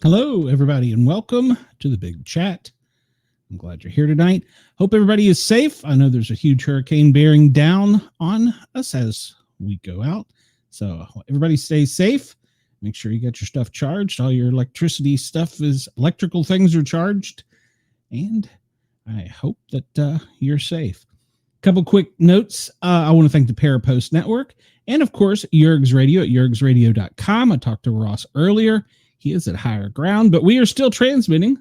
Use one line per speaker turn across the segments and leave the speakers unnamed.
Hello, everybody, and welcome to the big chat. I'm glad you're here tonight. Hope everybody is safe. I know there's a huge hurricane bearing down on us as we go out. So everybody stay safe. Make sure you get your stuff charged. All your electricity stuff electrical things are charged. And I hope that you're safe. A couple quick notes. I want to thank the Parapost Network and, of course, Yerg's Radio at yergsradio.com. I talked to Ross earlier. He is at higher ground, but we are still transmitting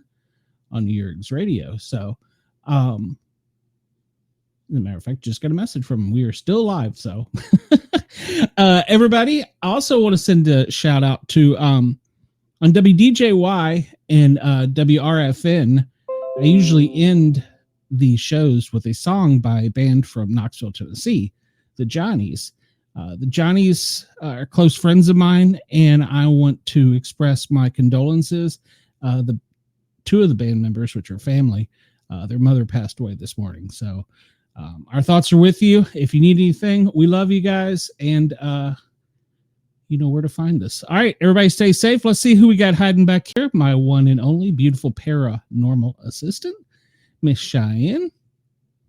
on Yerg's Radio. So, as a matter of fact, just got a message from him. We are still live. So, everybody, I also want to send a shout out to on WDJY and WRFN. I usually end the shows with a song by a band from Knoxville, Tennessee, the Johnnies. The Johnnies are close friends of mine, and I want to express my condolences. The two of the band members, which are family, their mother passed away this morning. So our thoughts are with you. If you need anything, we love you guys, and you know where to find us. All right, everybody stay safe. Let's see who we got hiding back here. My one and only beautiful paranormal assistant, Miss Cheyenne.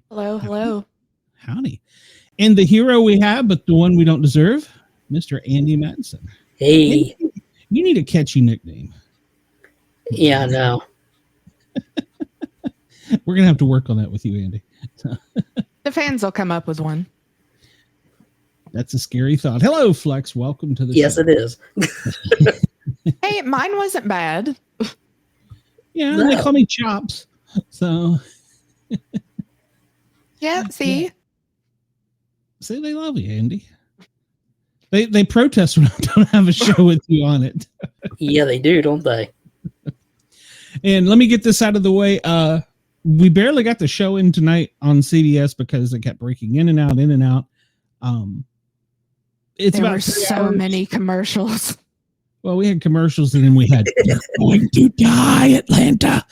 Hello, hello.
Howdy. And the hero we have, but the one we don't deserve, Mr. Andy Madsen.
Hey.
You need a catchy nickname.
Yeah, I know.
We're going to have to work on that with you, Andy.
The fans will come up with one.
That's a scary thought. Hello, Flex. Welcome to the
Yes,
show.
it is.
Hey, mine wasn't bad.
Yeah,
No.
they call me Chops. So.
Yeah, see?
See, they love you, Andy. They protest when I don't have a show with you on it.
Yeah, they do, don't they?
And let me get this out of the way. We barely got the show in tonight on CBS because it kept breaking in and out, in and out. It's
There
about
were
3
so
hours.
many commercials.
Well, we had commercials, and then we had "You're going to die, Atlanta,"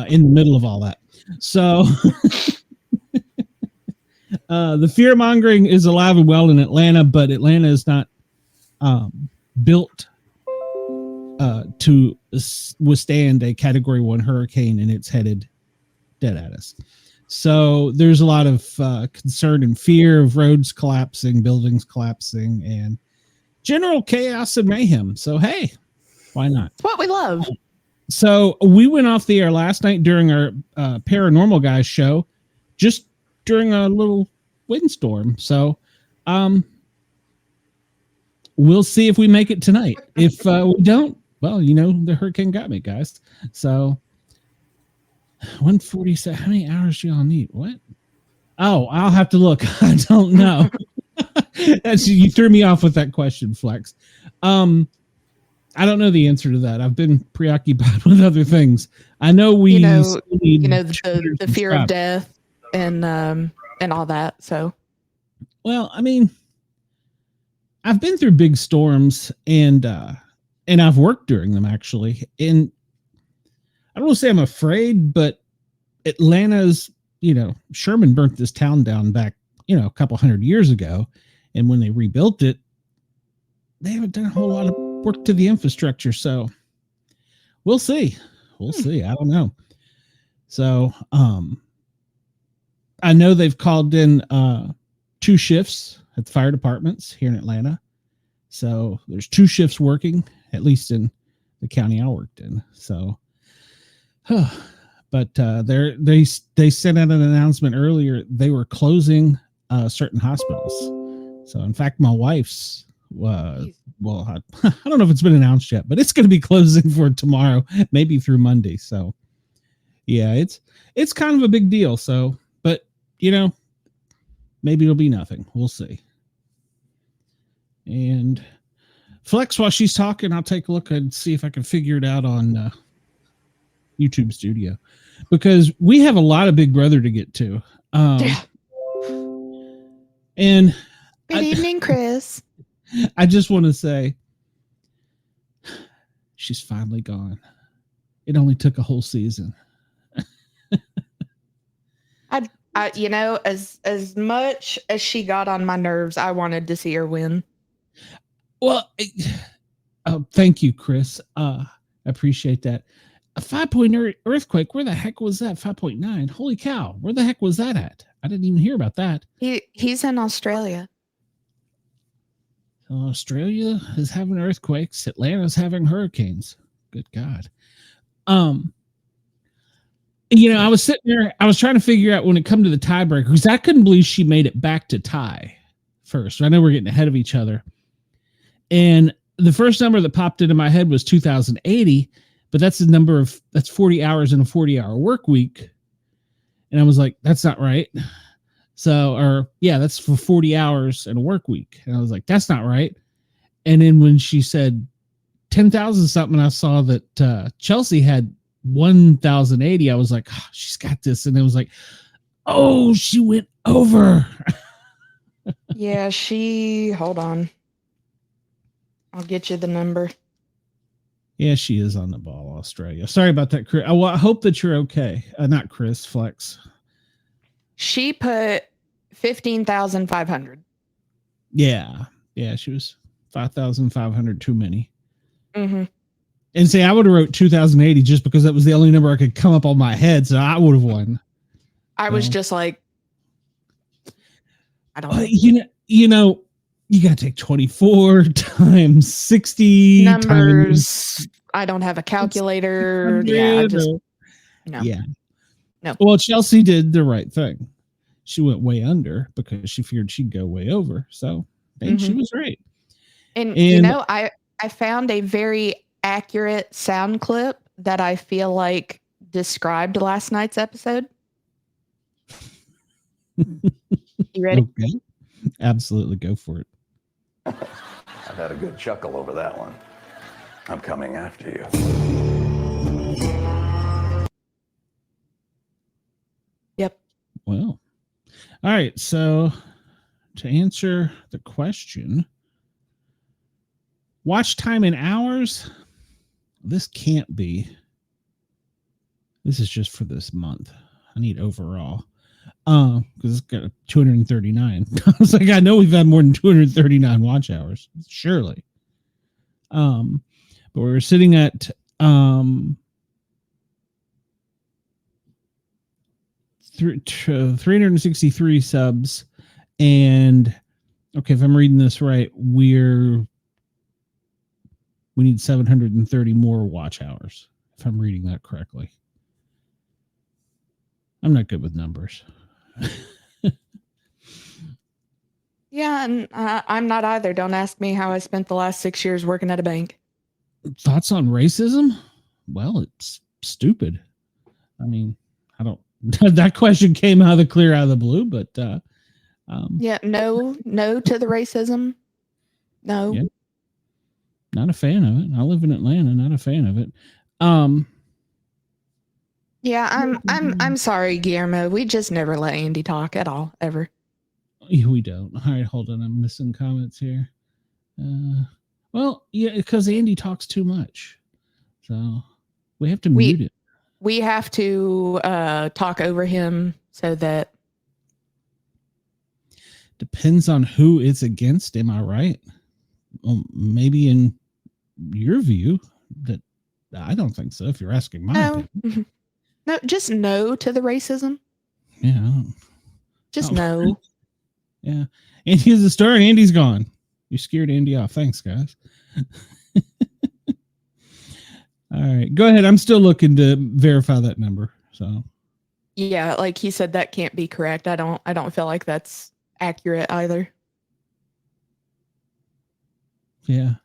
in the middle of all that. So the fear mongering is alive and well in Atlanta, but Atlanta is not built to withstand a Category 1 hurricane, and it's headed dead at us. So there's a lot of concern and fear of roads collapsing, buildings collapsing, and general chaos and mayhem. So, hey, why not?
It's what we love.
So we went off the air last night during our Paranormal Guys show, just during a little windstorm. So we'll see if we make it tonight. If we don't, well, you know, the hurricane got me, guys. So 147. How many hours do y'all need? What? Oh, I'll have to look. I don't know. You threw me off with that question, Flex. I don't know the answer to that. I've been preoccupied with other things. I know we
the fear of death and all that. So,
well, I mean, I've been through big storms and I've worked during them actually. And I don't want to say I'm afraid, but Atlanta's, Sherman burnt this town down back, a couple 100 years ago. And when they rebuilt it, they haven't done a whole lot of work to the infrastructure. So we'll see. We'll see. I don't know. So I know they've called in 2 shifts at the fire departments here in Atlanta. So there's 2 shifts working, at least in the county I worked in. So, but they sent out an announcement earlier. They were closing certain hospitals. So in fact, my wife's, I don't know if it's been announced yet, but it's going to be closing for tomorrow, maybe through Monday. So yeah, it's kind of a big deal. So, but maybe it'll be nothing. We'll see. And Flex, while she's talking, I'll take a look and see if I can figure it out on YouTube Studio, because we have a lot of Big Brother to get to. And
good evening, Chris.
I just want to say she's finally gone. It only took a whole season.
As much as she got on my nerves, I wanted to see her win.
Well, thank you, Chris. I appreciate that. A 5-point earthquake. Where the heck was that? 5.9. Holy cow. Where the heck was that at? I didn't even hear about that.
He's in Australia.
So Australia is having earthquakes. Atlanta's having hurricanes. Good God. I was sitting there. I was trying to figure out when it come to the tiebreaker, because I couldn't believe she made it back to tie first. I know we're getting ahead of each other. And the first number that popped into my head was 2080, but that's 40 hours in a 40-hour work week. And I was like, that's not right. So, that's for 40 hours in a work week. And I was like, that's not right. And then when she said 10,000 something, I saw that Chelsie had 1,080. I was like, oh, she's got this. And it was like, oh, she went over.
Yeah, hold on. I'll get you the number.
Yeah, she is on the ball, Australia. Sorry about that, Chris. I hope that you're okay. Not Chris, Flex.
She put 15,500.
Yeah, she was 5,500 too many.
Mm-hmm.
And say I would have wrote 2,080 just because that was the only number I could come up on my head, so I would have won.
I was just like, I don't
know. You got to take 24 times 60
numbers. I don't have a calculator. Yeah, no.
Yeah. No. Well, Chelsie did the right thing. She went way under because she feared she'd go way over. So she was right.
And I found a very accurate sound clip that I feel like described last night's episode. You ready?
Okay. Absolutely, go for it.
I've had a good chuckle over that one. I'm coming after you.
Yep.
Well, all right. So to answer the question, watch time in hours. This can't be. This is just for this month. I need overall. Because it's got 239. I was like, I know we've had more than 239 watch hours, surely. But we were sitting at 363 subs, and okay, if I'm reading this right, we need 730 more watch hours, if I'm reading that correctly. I'm not good with numbers.
Yeah, and I'm not either. Don't ask me how I spent the last 6 years working at a bank.
Thoughts on racism? Well, it's stupid. I mean, I don't. That question came out of the blue, but
yeah, no to the racism. No,
yeah, not a fan of it. I live in Atlanta, not a fan of it.
Yeah, I'm sorry, Guillermo. We just never let Andy talk at all, ever.
We don't. All right, hold on. I'm missing comments here. Well, yeah, because Andy talks too much, so we have to mute it.
we have to talk over him so that.
Depends on who it's against. Am I right? Well, maybe in your view that I don't think so. If you're asking my opinion.
No, just no to the racism.
Yeah.
Just no.
Yeah. Andy is the star. Andy's gone. You scared Andy off. Thanks, guys. All right. Go ahead. I'm still looking to verify that number. So
yeah, like he said, that can't be correct. I don't feel like that's accurate either.
Yeah.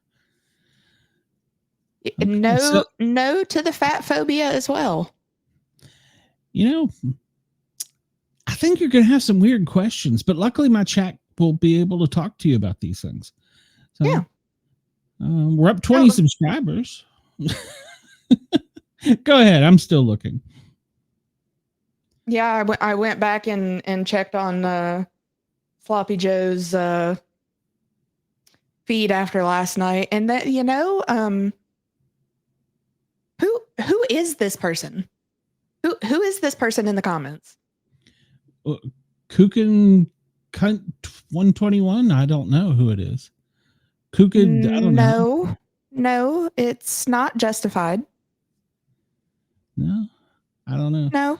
Okay, no to the fat phobia as well.
You know, I think you're going to have some weird questions, but luckily my chat will be able to talk to you about these things. So,
yeah.
We're up 20 subscribers. Go ahead. I'm still looking.
Yeah, I went back and checked on Sloppy Joe's feed after last night, and that who is this person? Who is this person in the comments?
Kukin Cunt 121. I don't know who it is. Kukin. I don't know.
No, it's not justified.
No, I don't know.
No.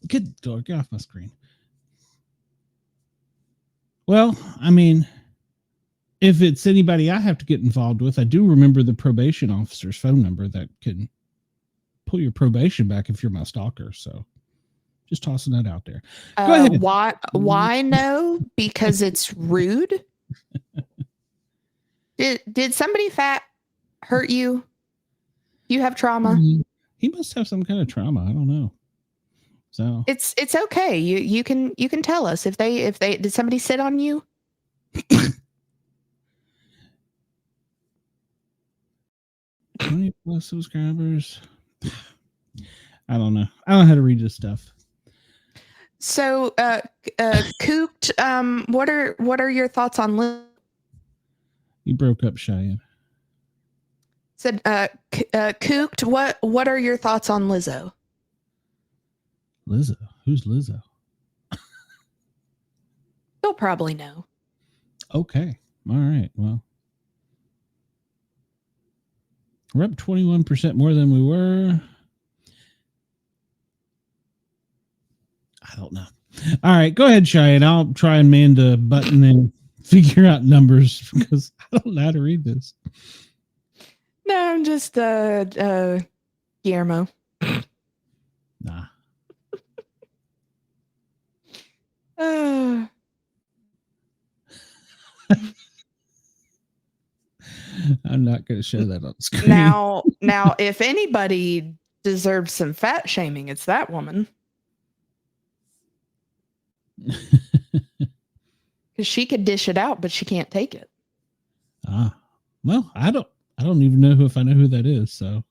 Get off my screen. Well, I mean, if it's anybody I have to get involved with, I do remember the probation officer's phone number that can pull your probation back if you're my stalker. So just tossing that out there. Go ahead.
Why no? Because it's rude. Did somebody fat hurt you? You have trauma?
He must have some kind of trauma. I don't know. So
it's okay. You can tell us if they did somebody sit on you?
20 plus subscribers. I don't know. I don't know how to read this stuff.
So, Cooked, what are your thoughts on Lizzo?
You broke up, Cheyenne.
Said, Cooked, what are your thoughts on Lizzo?
Lizzo? Who's Lizzo?
You'll probably know.
Okay. All right. Well, we're up 21% more than we were. I don't know. All right, go ahead, Cheyenne. I'll try and man the button and figure out numbers because I don't know how to read this.
No, I'm just Guillermo.
Nah. I'm not going to show that on screen.
Now, if anybody deserves some fat shaming, it's that woman. Because she could dish it out, but she can't take it.
Well, I don't even know if I know who that is. So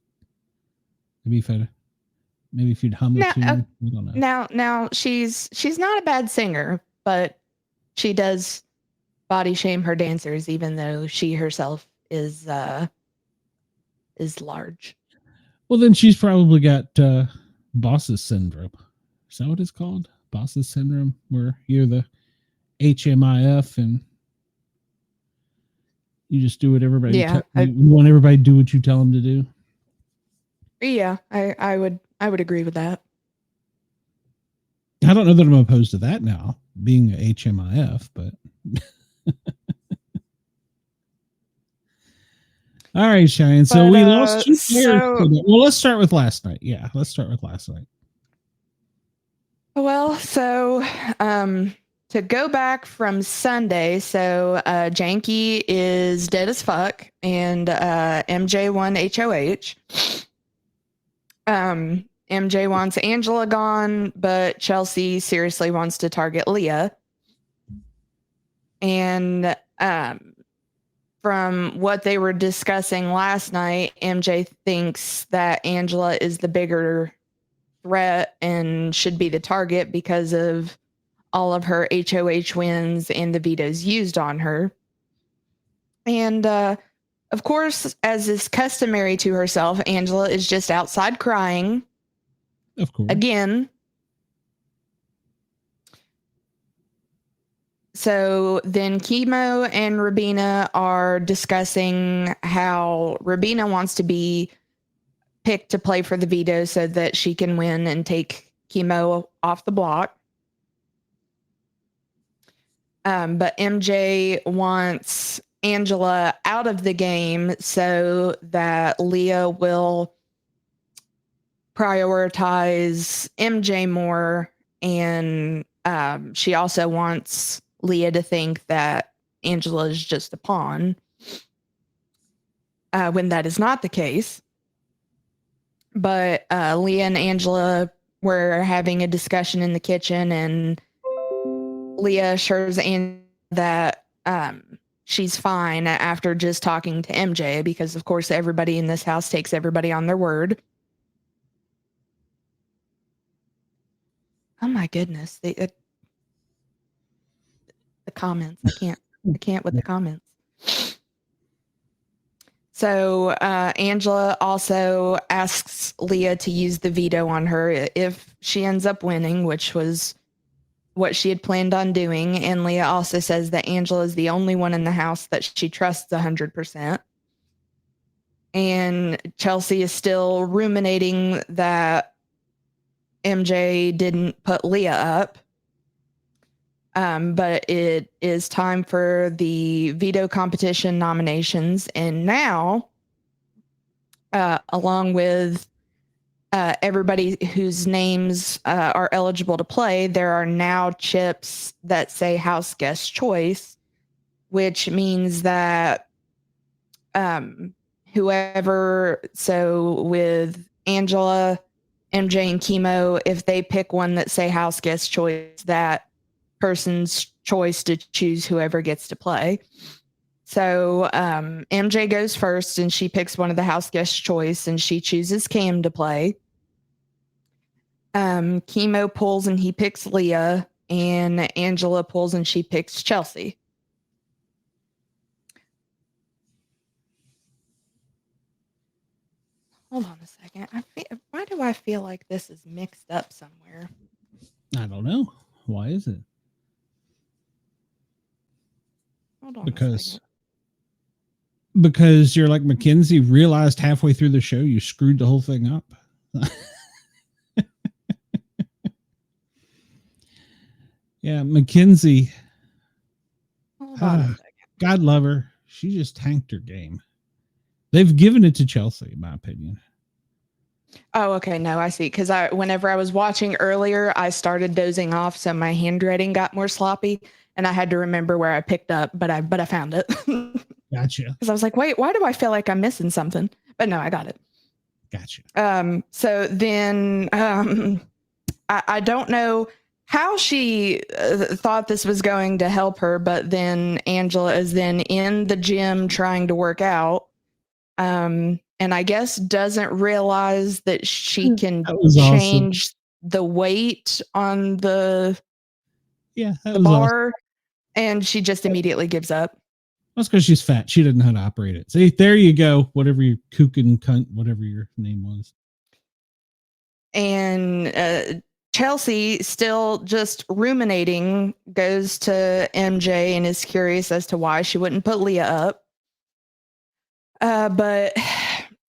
maybe if you'd hum a tune, I don't know.
Now she's not a bad singer, but she does body shame her dancers, even though she herself is large.
Well, then she's probably got boss's syndrome. Is that what it's called? Boss's syndrome, where you're the HMIF and you just do what everybody. You want everybody to do what you tell them to do.
Yeah, I would agree with that.
I don't know that I'm opposed to that now, being a HMIF, but. All right, Cheyenne. So we lost 2 players. Well, let's start with last night. Yeah, let's start with last night.
Well, so to go back from Sunday, so Jankie is dead as fuck, and MJ won HOH. MJ wants Angela gone, but Chelsie seriously wants to target Leah. And from what they were discussing last night, MJ thinks that Angela is the bigger threat and should be the target because of all of her HOH wins and the vetoes used on her. And of course, as is customary to herself, Angela is just outside crying
Of course.
Again. So then Kimo and Rubina are discussing how Rubina wants to be picked to play for the veto so that she can win and take Kimo off the block. But MJ wants Angela out of the game so that Leah will prioritize MJ more. And she also wants Leah to think that Angela is just a pawn, when that is not the case. But Leah and Angela were having a discussion in the kitchen, and Leah assures Angela that she's fine after just talking to MJ, because of course everybody in this house takes everybody on their word. Oh my goodness. The comments. I can't with the comments. So Angela also asks Leah to use the veto on her if she ends up winning, which was what she had planned on doing. And Leah also says that Angela is the only one in the house that she trusts 100%. And Chelsie is still ruminating that MJ didn't put Leah up. But it is time for the veto competition nominations. And now, along with everybody whose names are eligible to play, there are now chips that say house guest choice, which means that whoever, so with Angela, MJ, and Kimo, if they pick one that say house guest choice, that person's choice to choose whoever gets to play. So MJ goes first, and she picks one of the house guest choice, and she chooses Cam to play. Kimo pulls and he picks Leah, and Angela pulls and she picks Chelsie. Hold on a second. Why do I feel like this is mixed up somewhere?
I don't know. Why is it?
Hold on
Because you're like Makensy, realized halfway through the show you screwed the whole thing up. Yeah, Makensy.
Hold on a second.
God love her. She just tanked her game. They've given it to Chelsie, in my opinion.
Oh, okay. No, I see. Because whenever I was watching earlier, I started dozing off, so my handwriting got more sloppy, and I had to remember where I picked up. But I found it.
Gotcha.
Because I was like, wait, why do I feel like I'm missing something? But no, I got it.
Gotcha.
So then, I don't know how she thought this was going to help her, but then Angela is then in the gym trying to work out. And I guess doesn't realize that she can change the weight on the bar, and she just immediately gives up.
That's because she's fat. She doesn't know how to operate it. See, there you go. Whatever your kook and cunt, whatever your name was.
And Chelsie, still just ruminating, goes to MJ and is curious as to why she wouldn't put Leah up. But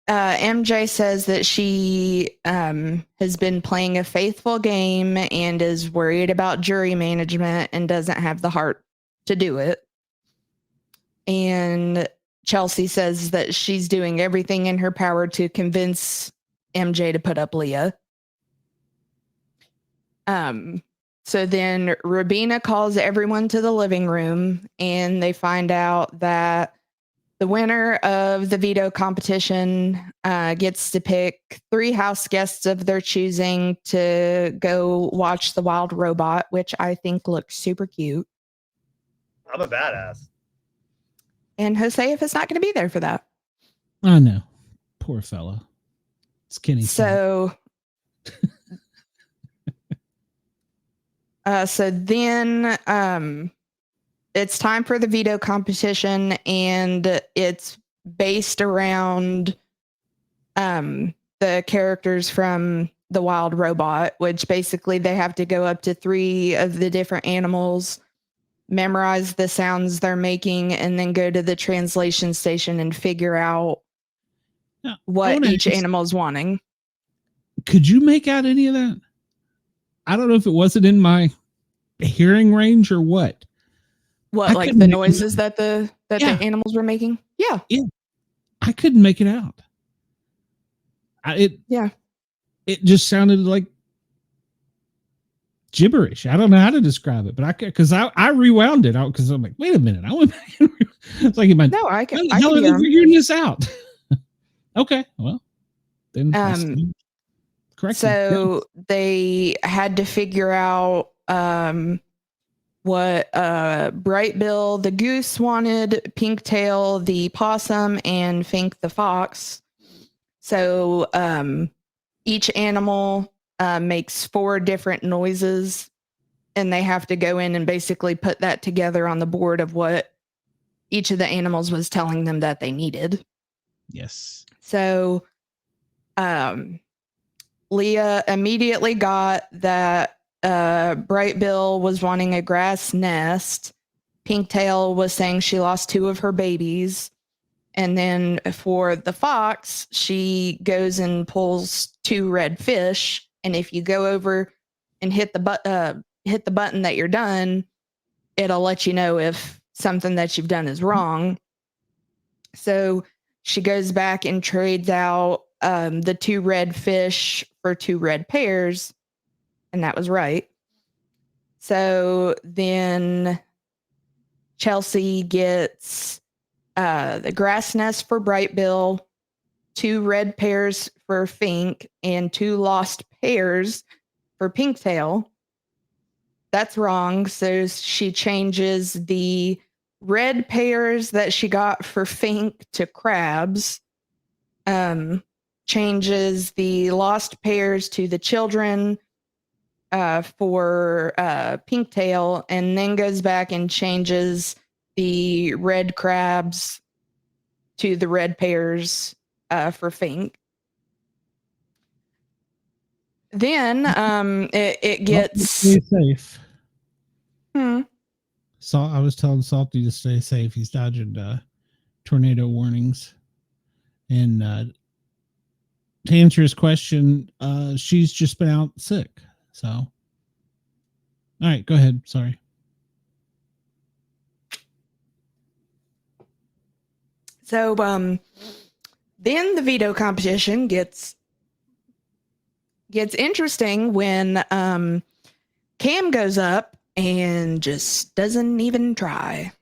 MJ says that she has been playing a faithful game and is worried about jury management and doesn't have the heart to do it. And Chelsie says that she's doing everything in her power to convince MJ to put up Leah. So then Rubina calls everyone to the living room, and they find out that the winner of the veto competition gets to pick 3 house guests of their choosing to go watch the wild robot, which I think looks super cute.
I'm a badass.
And Josef is not going to be there for that.
I know. Poor fella. Skinny.
So, so then it's time for the veto competition, and it's based around the characters from the wild robot, which basically they have to go up to 3 of the different animals, memorize the sounds they're making, and then go to the translation station and figure out
Now, I
what
wanna
each
ask,
animal's wanting.
could you make out any of that? I don't know if it wasn't in my hearing range or what.
What,
I
like
couldn't
the
make it
noises
out.
that
Yeah.
the animals were making? Yeah.
I couldn't make it out.
Yeah.
It just sounded like gibberish. I don't know how to describe it, but because I rewound it out because I'm like, wait a minute, I went back and it's like,
No,
how
I
the
could
hell are
hear
they
'em.
figuring this out? Okay, well, then correct.
So they had to figure out what Bright Bill the goose wanted, Pinktail the possum, and Fink the fox. So each animal makes 4 different noises, and they have to go in and basically put that together on the board of what each of the animals was telling them that they needed.
Yes.
So Leah immediately got that Bright Bill was wanting a grass nest. Pinktail was saying she lost 2 of her babies. And then for the fox, she goes and pulls 2 red fish. And if you go over and hit the button that you're done, it'll let you know if something that you've done is wrong. So she goes back and trades out the 2 red fish for 2 red pears, and that was right. So then Chelsie gets the grass nest for Bright Bill, 2 red pears for Fink, and 2 lost pears for Pinktail. That's wrong. So she changes the red pears that she got for Fink to crabs. Changes the lost pears to the children for Pinktail, and then goes back and changes the red crabs to the red pears for Fink. Then it gets
Stay safe.
Hmm.
So I was telling Salty to stay safe. He's dodging tornado warnings. And to answer his question, she's just been out sick. So, all right, go ahead. Sorry.
So then the veto competition gets interesting when Cam goes up and just doesn't even try.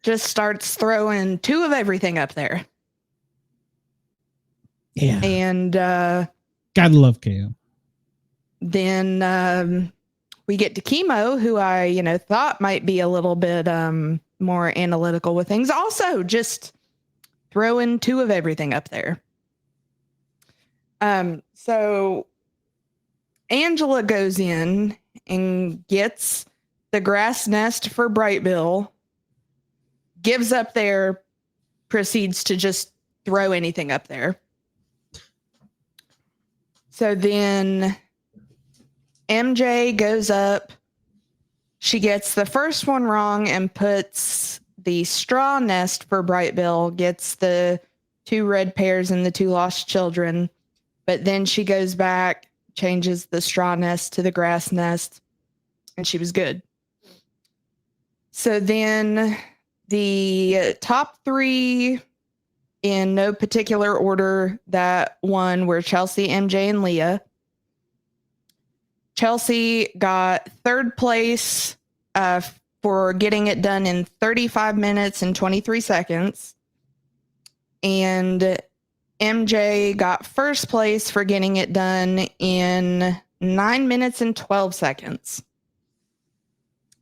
Just starts throwing 2 of everything up there.
Yeah.
And
Gotta love Cam.
then we get to Kimo, who I thought might be a little bit more analytical with things. Also, just throwing 2 of everything up there. So Angela goes in and gets the grass nest for Bright Bill, gives up there, proceeds to just throw anything up there. So then MJ goes up. She gets the first one wrong and puts the straw nest for Bright Bill, gets the 2 red pears and the 2 lost children. But then she goes back, changes the straw nest to the grass nest, and she was good. So then the top 3, in no particular order, that won were Chelsie, MJ, and Leah. Chelsie got 3rd place for getting it done in 35 minutes and 23 seconds. And MJ got 1st place for getting it done in 9 minutes and 12 seconds.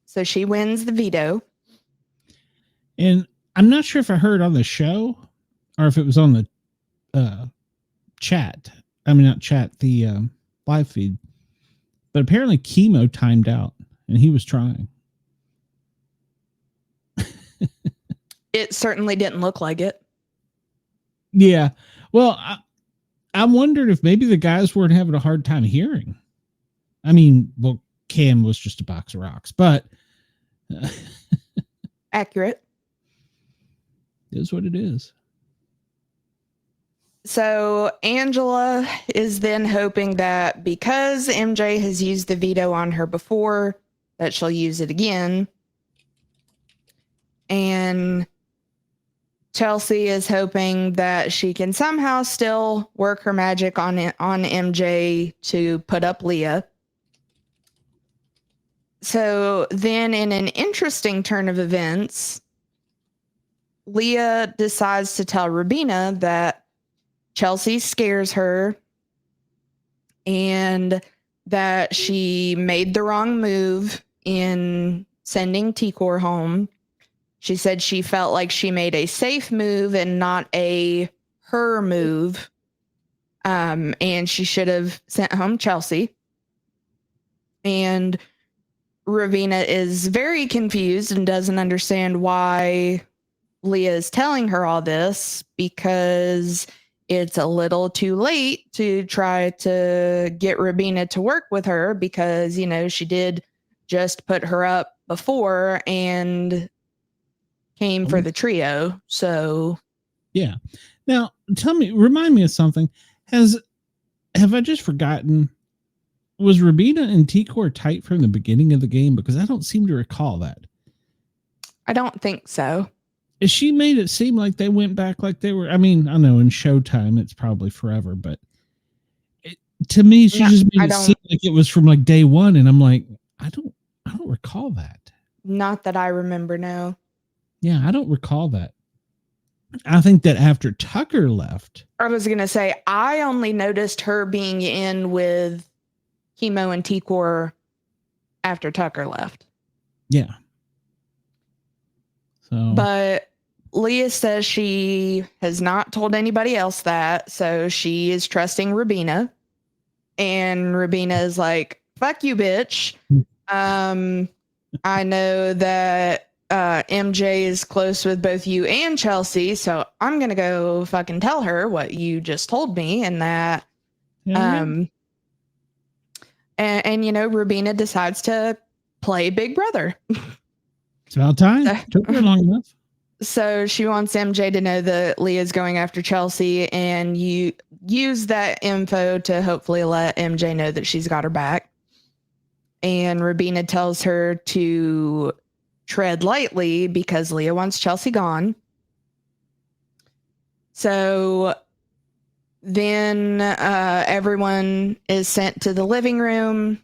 So she wins the veto.
And I'm not sure if I heard on the show or if it was on the chat. I mean, not chat, the live feed. But apparently Kimo timed out and he was trying.
It certainly didn't look like it.
Yeah. Well, I wondered if maybe the guys weren't having a hard time hearing. I mean, well, Cam was just a box of rocks, but
Accurate.
it is what it is.
So Angela is then hoping that because MJ has used the veto on her before, that she'll use it again. And Chelsie is hoping that she can somehow still work her magic on MJ to put up Leah. So then in an interesting turn of events, Leah decides to tell Rubina that Chelsie scares her and that she made the wrong move in sending Tikor home. She said she felt like she made a safe move and not a her move. And she should have sent home Chelsie. And Rubina is very confused and doesn't understand why Leah is telling her all this, because it's a little too late to try to get Rubina to work with her, because, you know, she did just put her up before and came for the trio. So
yeah. Now remind me of something. Have I just forgotten? Was Rubina and Tikor tight from the beginning of the game? Because I don't seem to recall that.
I don't think so.
She made it seem like they went back like they were. I mean, I know in Showtime it's probably forever, but to me, she just made it seem like it was from like day one, and I'm like, I don't recall that.
Not that I remember, no.
Yeah, I don't recall that. I think that after Tucker left,
I was gonna say I only noticed her being in with Kimo and Tikor after Tucker left.
Yeah. So,
but Leah says she has not told anybody else that, so she is trusting Rubina. And Rubina is like, fuck you, bitch. I know that MJ is close with both you and Chelsie, so I'm going to go fucking tell her what you just told me. And that, and you know, Rubina decides to play Big Brother.
It's about time. Took her long enough.
So she wants MJ to know that Leah's going after Chelsie, and you use that info to hopefully let MJ know that she's got her back. And Rubina tells her to tread lightly because Leah wants Chelsie gone. So then everyone is sent to the living room.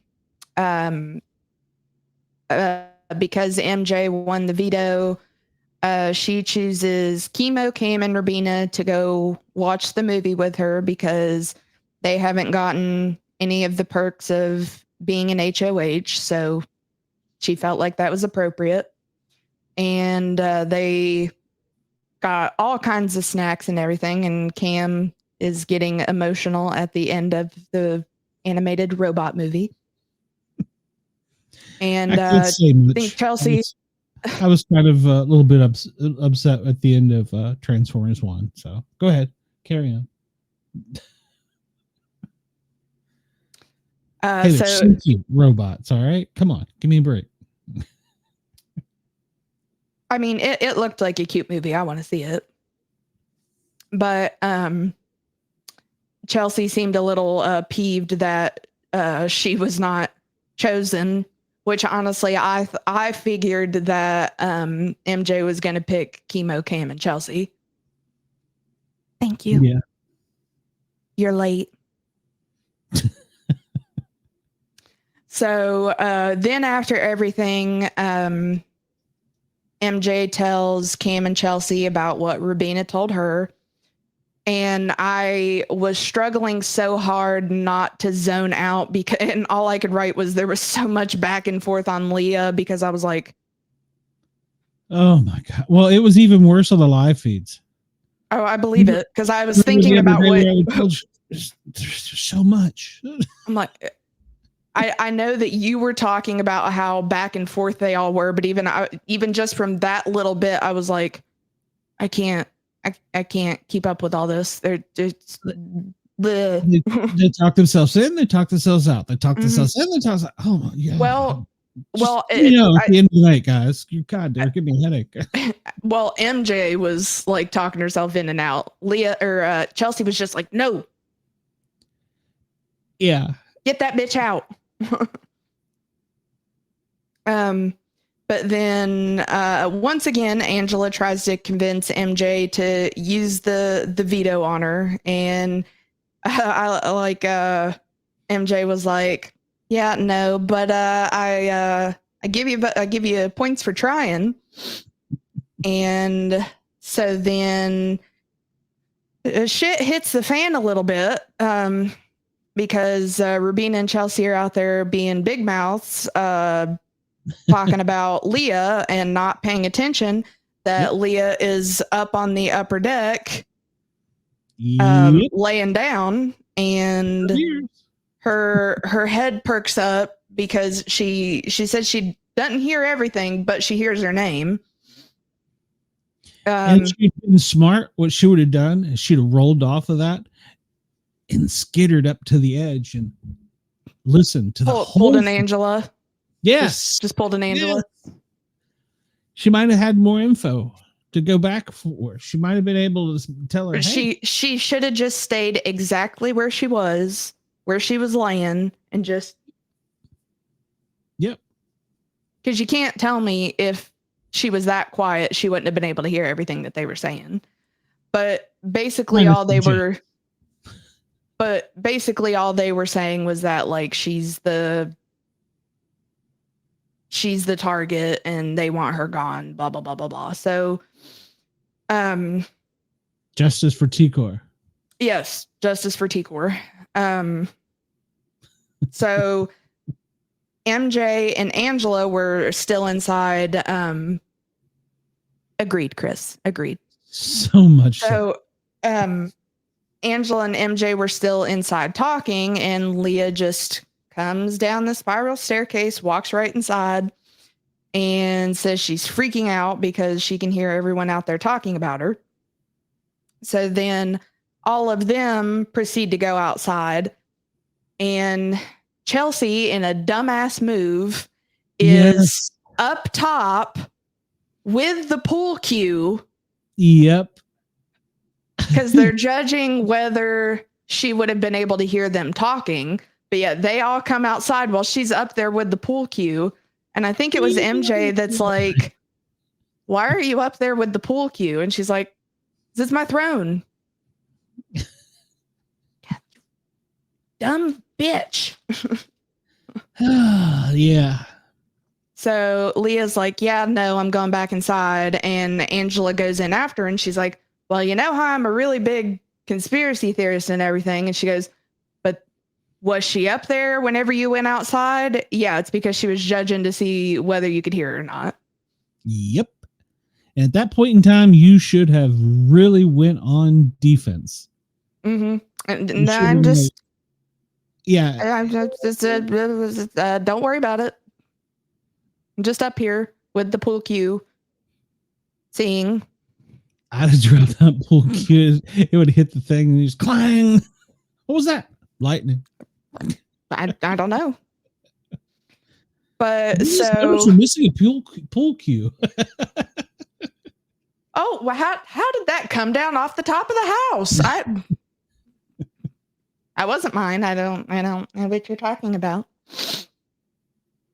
Because MJ won the veto, she chooses Kimo, Cam, and Rubina to go watch the movie with her because they haven't gotten any of the perks of being an HOH. So she felt like that was appropriate. And they got all kinds of snacks and everything. And Cam is getting emotional at the end of the animated robot movie. And I think Chelsie...
I was kind of a little bit upset at the end of Transformers 1. So go ahead. Carry on. Hey, they're so cute robots, all right? Come on. Give me a break.
I mean, it looked like a cute movie. I want to see it. But Chelsie seemed a little peeved that she was not chosen, which honestly, I figured that MJ was going to pick Kimo, Cam, and Chelsie. Thank you.
Yeah.
You're late. So then after everything, MJ tells Cam and Chelsie about what Rubina told her. And I was struggling so hard not to zone out and all I could write was there was so much back and forth on Leah because I was like,
oh my God. Well, it was even worse on the live feeds.
Oh, I believe it. Cause I was thinking about
there's so much.
I'm like, I know that you were talking about how back and forth they all were, but even just from that little bit, I was like, I can't keep up with all this. They're just
They talk themselves in, they talk themselves out. They talk themselves in, they talk. Oh yeah.
Well,
at the end of the night, guys, God, they're giving me a headache.
Well, MJ was like talking herself in and out. Leah or Chelsie was just like, no.
Yeah.
Get that bitch out. But then once again, Angela tries to convince MJ to use the veto on her, and MJ was like, yeah, no, but I give you points for trying. And so then shit hits the fan a little bit, because Rubina and Chelsie are out there being big mouths, talking about Leah and not paying attention that Leah is up on the upper deck, laying down, and her head perks up because she says she doesn't hear everything, but she hears her name.
And she'd been smart. What she would have done is she'd have rolled off of that and skittered up to the edge and listened to the whole
pulled an Angela.
Yes.
Just pulled an Angela.
Yes. She might have had more info to go back for. She might have been able to tell her. Hey.
She should have just stayed exactly where she was laying, and just.
Yep.
Because you can't tell me if she was that quiet, she wouldn't have been able to hear everything that they were saying. But basically all they were saying was that like she's the target and they want her gone, blah blah blah blah blah. So
justice for T-Core.
Yes, justice for T-Core. So MJ and Angela were still inside. Agreed, Chris. Agreed.
So much.
So, Angela and MJ were still inside talking, and Leah just comes down the spiral staircase, walks right inside, and says she's freaking out because she can hear everyone out there talking about her. So then all of them proceed to go outside, and Chelsie, in a dumbass move, is up top with the pool cue.
Yep.
Because they're judging whether she would have been able to hear them talking. But yeah, they all come outside while she's up there with the pool cue. And I think it was MJ that's like, why are you up there with the pool cue? And she's like, this is my throne. Dumb bitch.
Yeah.
So Leah's like, yeah, no, I'm going back inside. And Angela goes in after her, and she's like, well, you know how I'm a really big conspiracy theorist and everything. And she goes, but was she up there whenever you went outside? Yeah, it's because she was judging to see whether you could hear her or not.
Yep. And at that point in time, you should have really went on defense.
Mm-hmm. And I'm just...
Yeah.
Don't worry about it. I'm just up here with the pool cue, seeing.
I'd have dropped that pool cue. It would hit the thing and just clang. What was that? Lightning.
I don't know. But
you're missing a pool cue.
Oh, well, how did that come down off the top of the house? I wasn't mine. I don't know what you're talking about.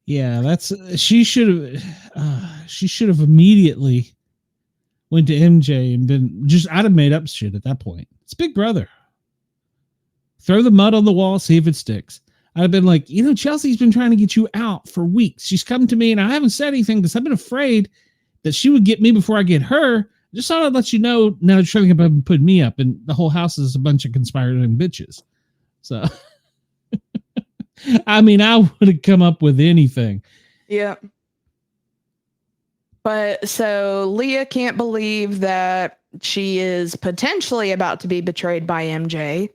Yeah, she should have immediately went to MJ and I'd have made up shit at that point. It's Big Brother. Throw the mud on the wall, see if it sticks. I'd have been like, Chelsea's been trying to get you out for weeks. She's come to me and I haven't said anything because I've been afraid that she would get me before I get her. I just thought I'd let you know now you're trying to put me up, and the whole house is a bunch of conspiring bitches. So, I mean, I would have come up with anything.
Yeah. But so Leah can't believe that she is potentially about to be betrayed by MJ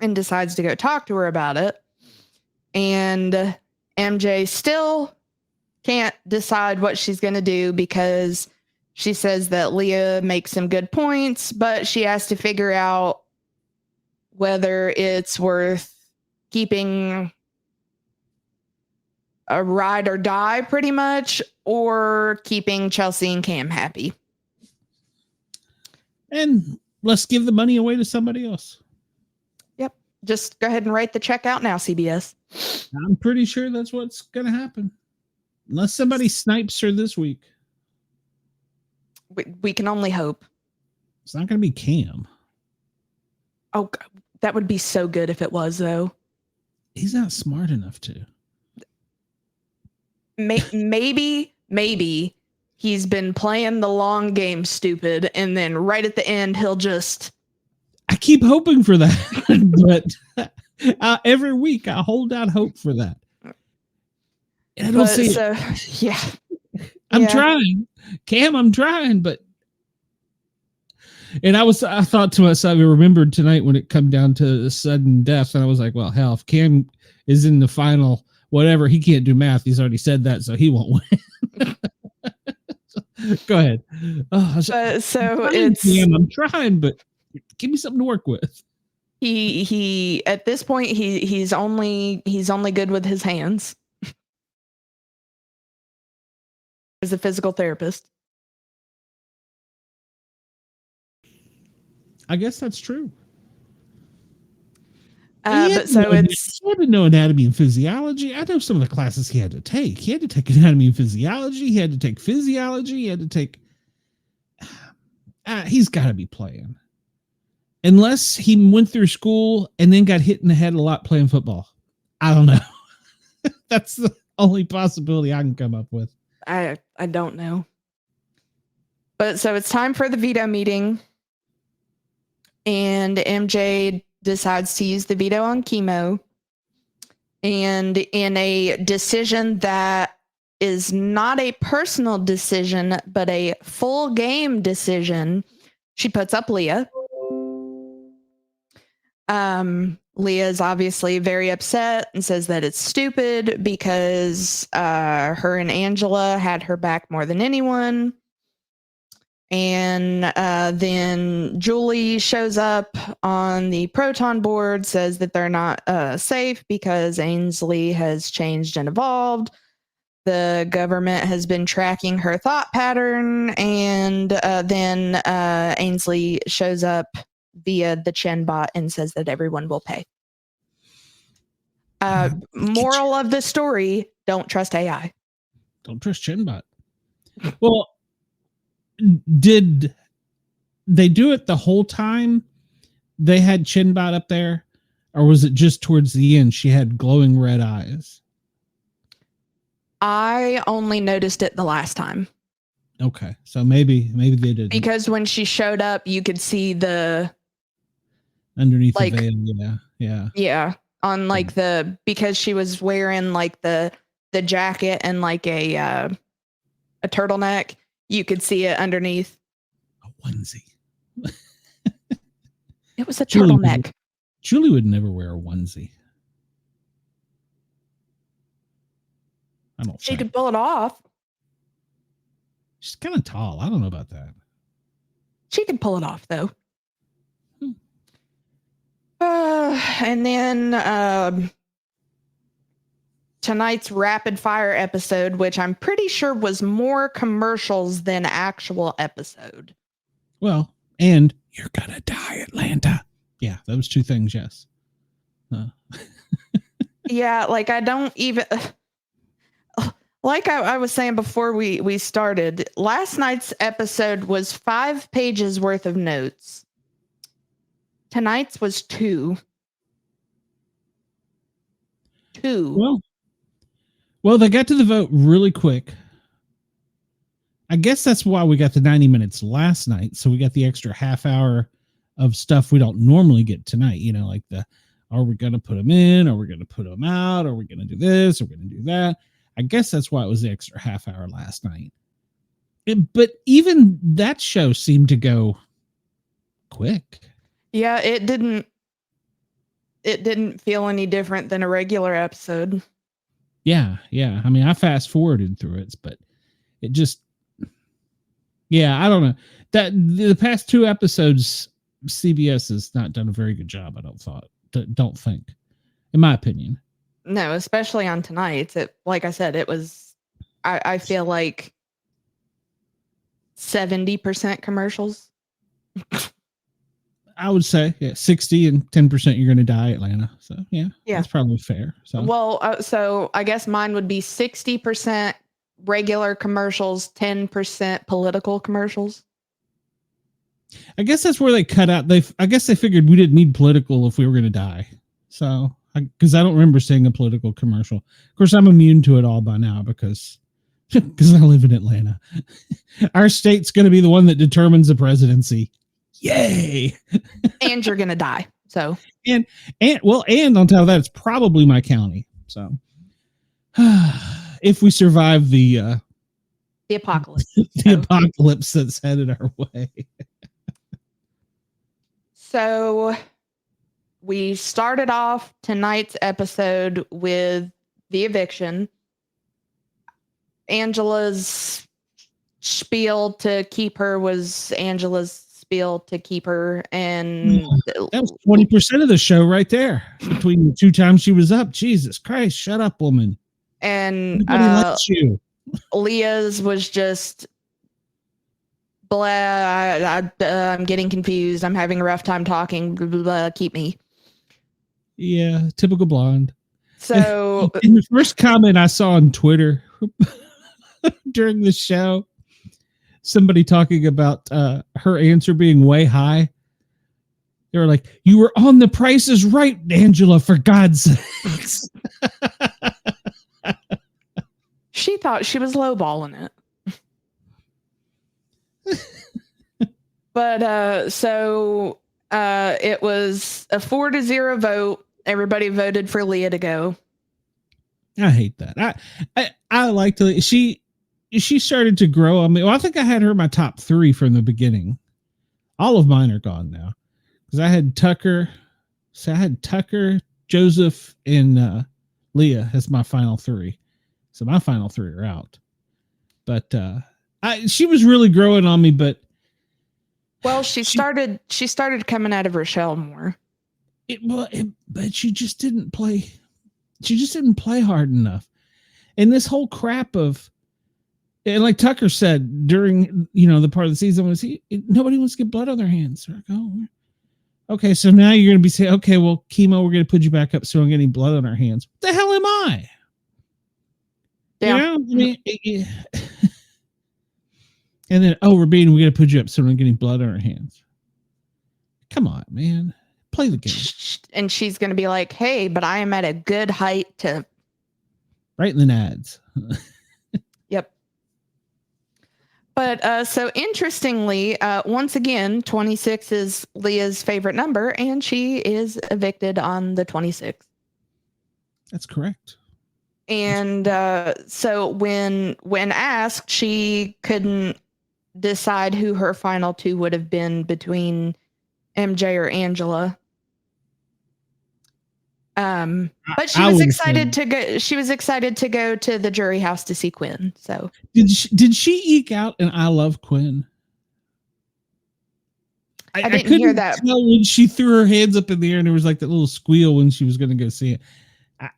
and decides to go talk to her about it. And MJ still can't decide what she's going to do because she says that Leah makes some good points, but she has to figure out whether it's worth keeping a ride or die pretty much, or keeping Chelsie and Cam happy.
And let's give the money away to somebody else.
Yep. Just go ahead and write the check out now, CBS.
I'm pretty sure that's what's going to happen. Unless somebody snipes her this week.
We can only hope.
It's not going to be Cam.
Oh, that would be so good if it was, though.
He's not smart enough to.
Maybe he's been playing the long game stupid, and then right at the end, he'll just...
I keep hoping for that, but every week I hold out hope for that. And I don't see it.
Yeah.
I'm trying. Cam, I'm trying, but... And I thought to myself, I remembered tonight when it come down to sudden death, and I was like, well, hell, if Cam is in the final, whatever, he can't do math. He's already said that, so he won't win. Go ahead. I'm trying, but give me something to work with.
He at this point he's only good with his hands as a physical therapist.
I guess that's true.
But so it's...
He had to know anatomy and physiology. I know some of the classes he had to take. He had to take anatomy and physiology. He had to take physiology. He had to take... he's got to be playing. Unless he went through school and then got hit in the head a lot playing football. I don't know. That's the only possibility I can come up with.
I don't know. But so it's time for the veto meeting. And MJ decides to use the veto on Kimo. And in a decision that is not a personal decision, but a full game decision, she puts up Leah. Leah is obviously very upset and says that it's stupid because her and Angela had her back more than anyone. And then Julie shows up on the Proton board, says that they're not safe because Ainsley has changed and evolved. The government has been tracking her thought pattern. And then Ainsley shows up via the Chen bot and says that everyone will pay. Moral of the story, don't trust AI.
Don't trust Chenbot. Well, did they do it the whole time they had Chenbot up there? Or was it just towards the end she had glowing red eyes?
I only noticed it the last time.
Okay, so maybe they did.
Because when she showed up, you could see the...
underneath the veil, yeah.
Yeah, on like because she was wearing like the jacket and like a turtleneck, you could see it underneath.
A onesie.
It was a turtleneck.
Julie would never wear a onesie. I don't.
She could pull it off.
She's kind of tall. I don't know about that.
She could pull it off though. And then tonight's rapid fire episode, which I'm pretty sure was more commercials than actual episode.
Well, and you're gonna die, Atlanta. Yeah, those two things, yes.
Yeah, like I don't even... Like I was saying before we started, last night's episode was 5 pages worth of notes. Tonight's was 2.
Well, they got to the vote really quick. I guess that's why we got the 90 minutes last night. So we got the extra half hour of stuff we don't normally get tonight. You know, like are we going to put them in? Are we going to put them out? Are we going to do this? Are we going to do that? I guess that's why it was the extra half hour last night. But even that show seemed to go quick.
Yeah, it didn't feel any different than a regular episode.
Yeah. I mean, I fast forwarded through it, but it just, I don't know. That the past 2 episodes CBS has not done a very good job. I don't think, in my opinion.
No, especially on tonight's. Like I said, it was. I feel like 70% commercials.
I would say 60 and 10% you're going to die, Atlanta. So yeah, that's probably fair. So
well, so I guess mine would be 60% regular commercials, 10% political commercials.
I guess that's where they cut out. I guess they figured we didn't need political if we were going to die. So because I don't remember seeing a political commercial. Of course, I'm immune to it all by now because I live in Atlanta. Our state's going to be the one that determines the presidency. Yay!
And you're gonna die. So
and on top of that, it's probably my county. So if we survive the
apocalypse,
apocalypse that's headed our way.
So we started off tonight's episode with the eviction. Angela's spiel to keep her was Angela's spiel to keep her, and
that was 20% of the show right there between the 2 times she was up. Jesus Christ, shut up, woman.
And
you.
Leah's was just blah. I'm getting confused. I'm having a rough time talking. Blah, blah, blah, keep me.
Yeah, typical blonde.
So
in the first comment I saw on Twitter during the show, somebody talking about her answer being way high. They were like, "You were on The Price is Right, Angela, for God's sakes."
She thought she was lowballing it. But so it was a 4-0 vote. Everybody voted for Leah to go.
I hate that. I like to. She started to grow on me. Well, I think I had her in my top 3 from the beginning. All of mine are gone now because I had Tucker. So I had Tucker, Joseph, and Leah as my final 3. So my final 3 are out. But she was really growing on me. But
well, she started coming out of her shell more.
But she just didn't play. She just didn't play hard enough. And this whole crap of. And like Tucker said during, the part of the season was nobody wants to get blood on their hands. They're like, oh, okay. So now you're going to be saying, okay, well, Kimo, we're going to put you back up so we don't get any blood on our hands. What the hell am I?
Yeah.
I mean, and then, Rubina, we're going to put you up so we don't get any blood on our hands. Come on, man. Play the game.
And she's going to be like, hey, but I am at a good height to.
Right in the nads.
Yep. But so interestingly, once again, 26 is Leah's favorite number, and she is evicted on the 26th.
That's correct.
And so when asked, she couldn't decide who her final 2 would have been between MJ or Angela. But she was excited to go. She was excited to go to the jury house to see Quinn. So
did she eke out an "I love Quinn"?
I didn't hear that.
Tell when she threw her hands up in the air and there was like that little squeal when she was going to go see it.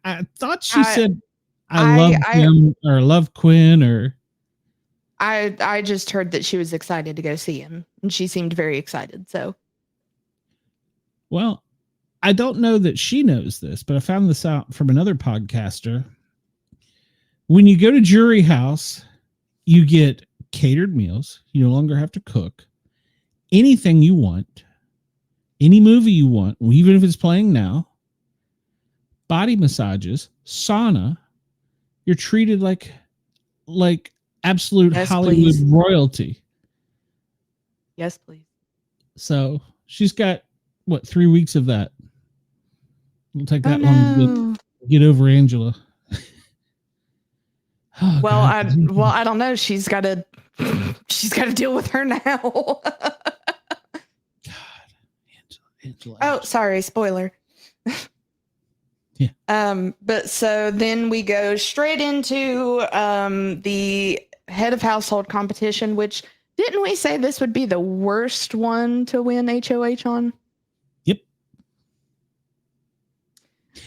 I thought she said, "I love him" or "love Quinn" or.
I just heard that she was excited to go see him, and she seemed very excited. So.
Well. I don't know that she knows this, but I found this out from another podcaster. When you go to Jury House, you get catered meals. You no longer have to cook. Anything you want, any movie you want, even if it's playing now, body massages, sauna. You're treated like absolute Hollywood royalty.
Yes, please.
So she's got 3 weeks of that. It'll take that long to get over Angela.
Well, I don't know. She's got to deal with her now.
God, Angela.
Oh, sorry, spoiler.
Yeah.
But so then we go straight into the head of household competition, which Didn't we say this would be the worst one to win HOH on?
Yep.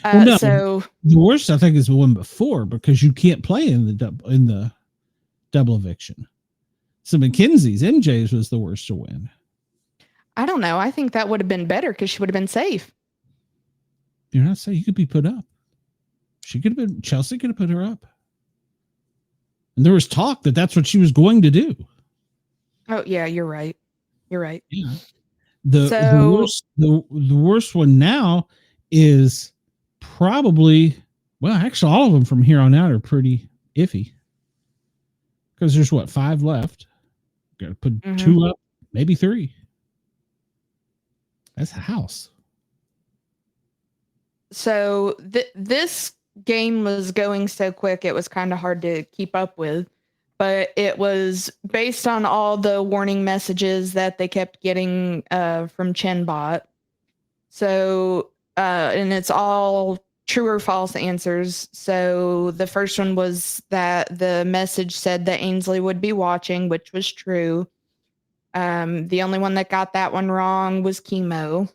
Well, no,
So
the worst I think is the one before because you can't play in the double eviction. So Makensy's MJ's was the worst to win.
I don't know. I think that would have been better because she would have been safe.
You're not saying you could be put up. She could have been. Chelsie could have put her up. And there was talk that that's what she was going to do.
Oh yeah, you're right. You're right.
Yeah. The worst one now is probably, well, actually all of them from here on out are pretty iffy. Because there's 5 left. Got to put 2 up, maybe 3. That's a house.
So this game was going so quick, it was kind of hard to keep up with. But it was based on all the warning messages that they kept getting from Chenbot. So, and it's all true or false answers. So the first one was that the message said that Ainsley would be watching, which was true. The only one that got that one wrong was Kimo.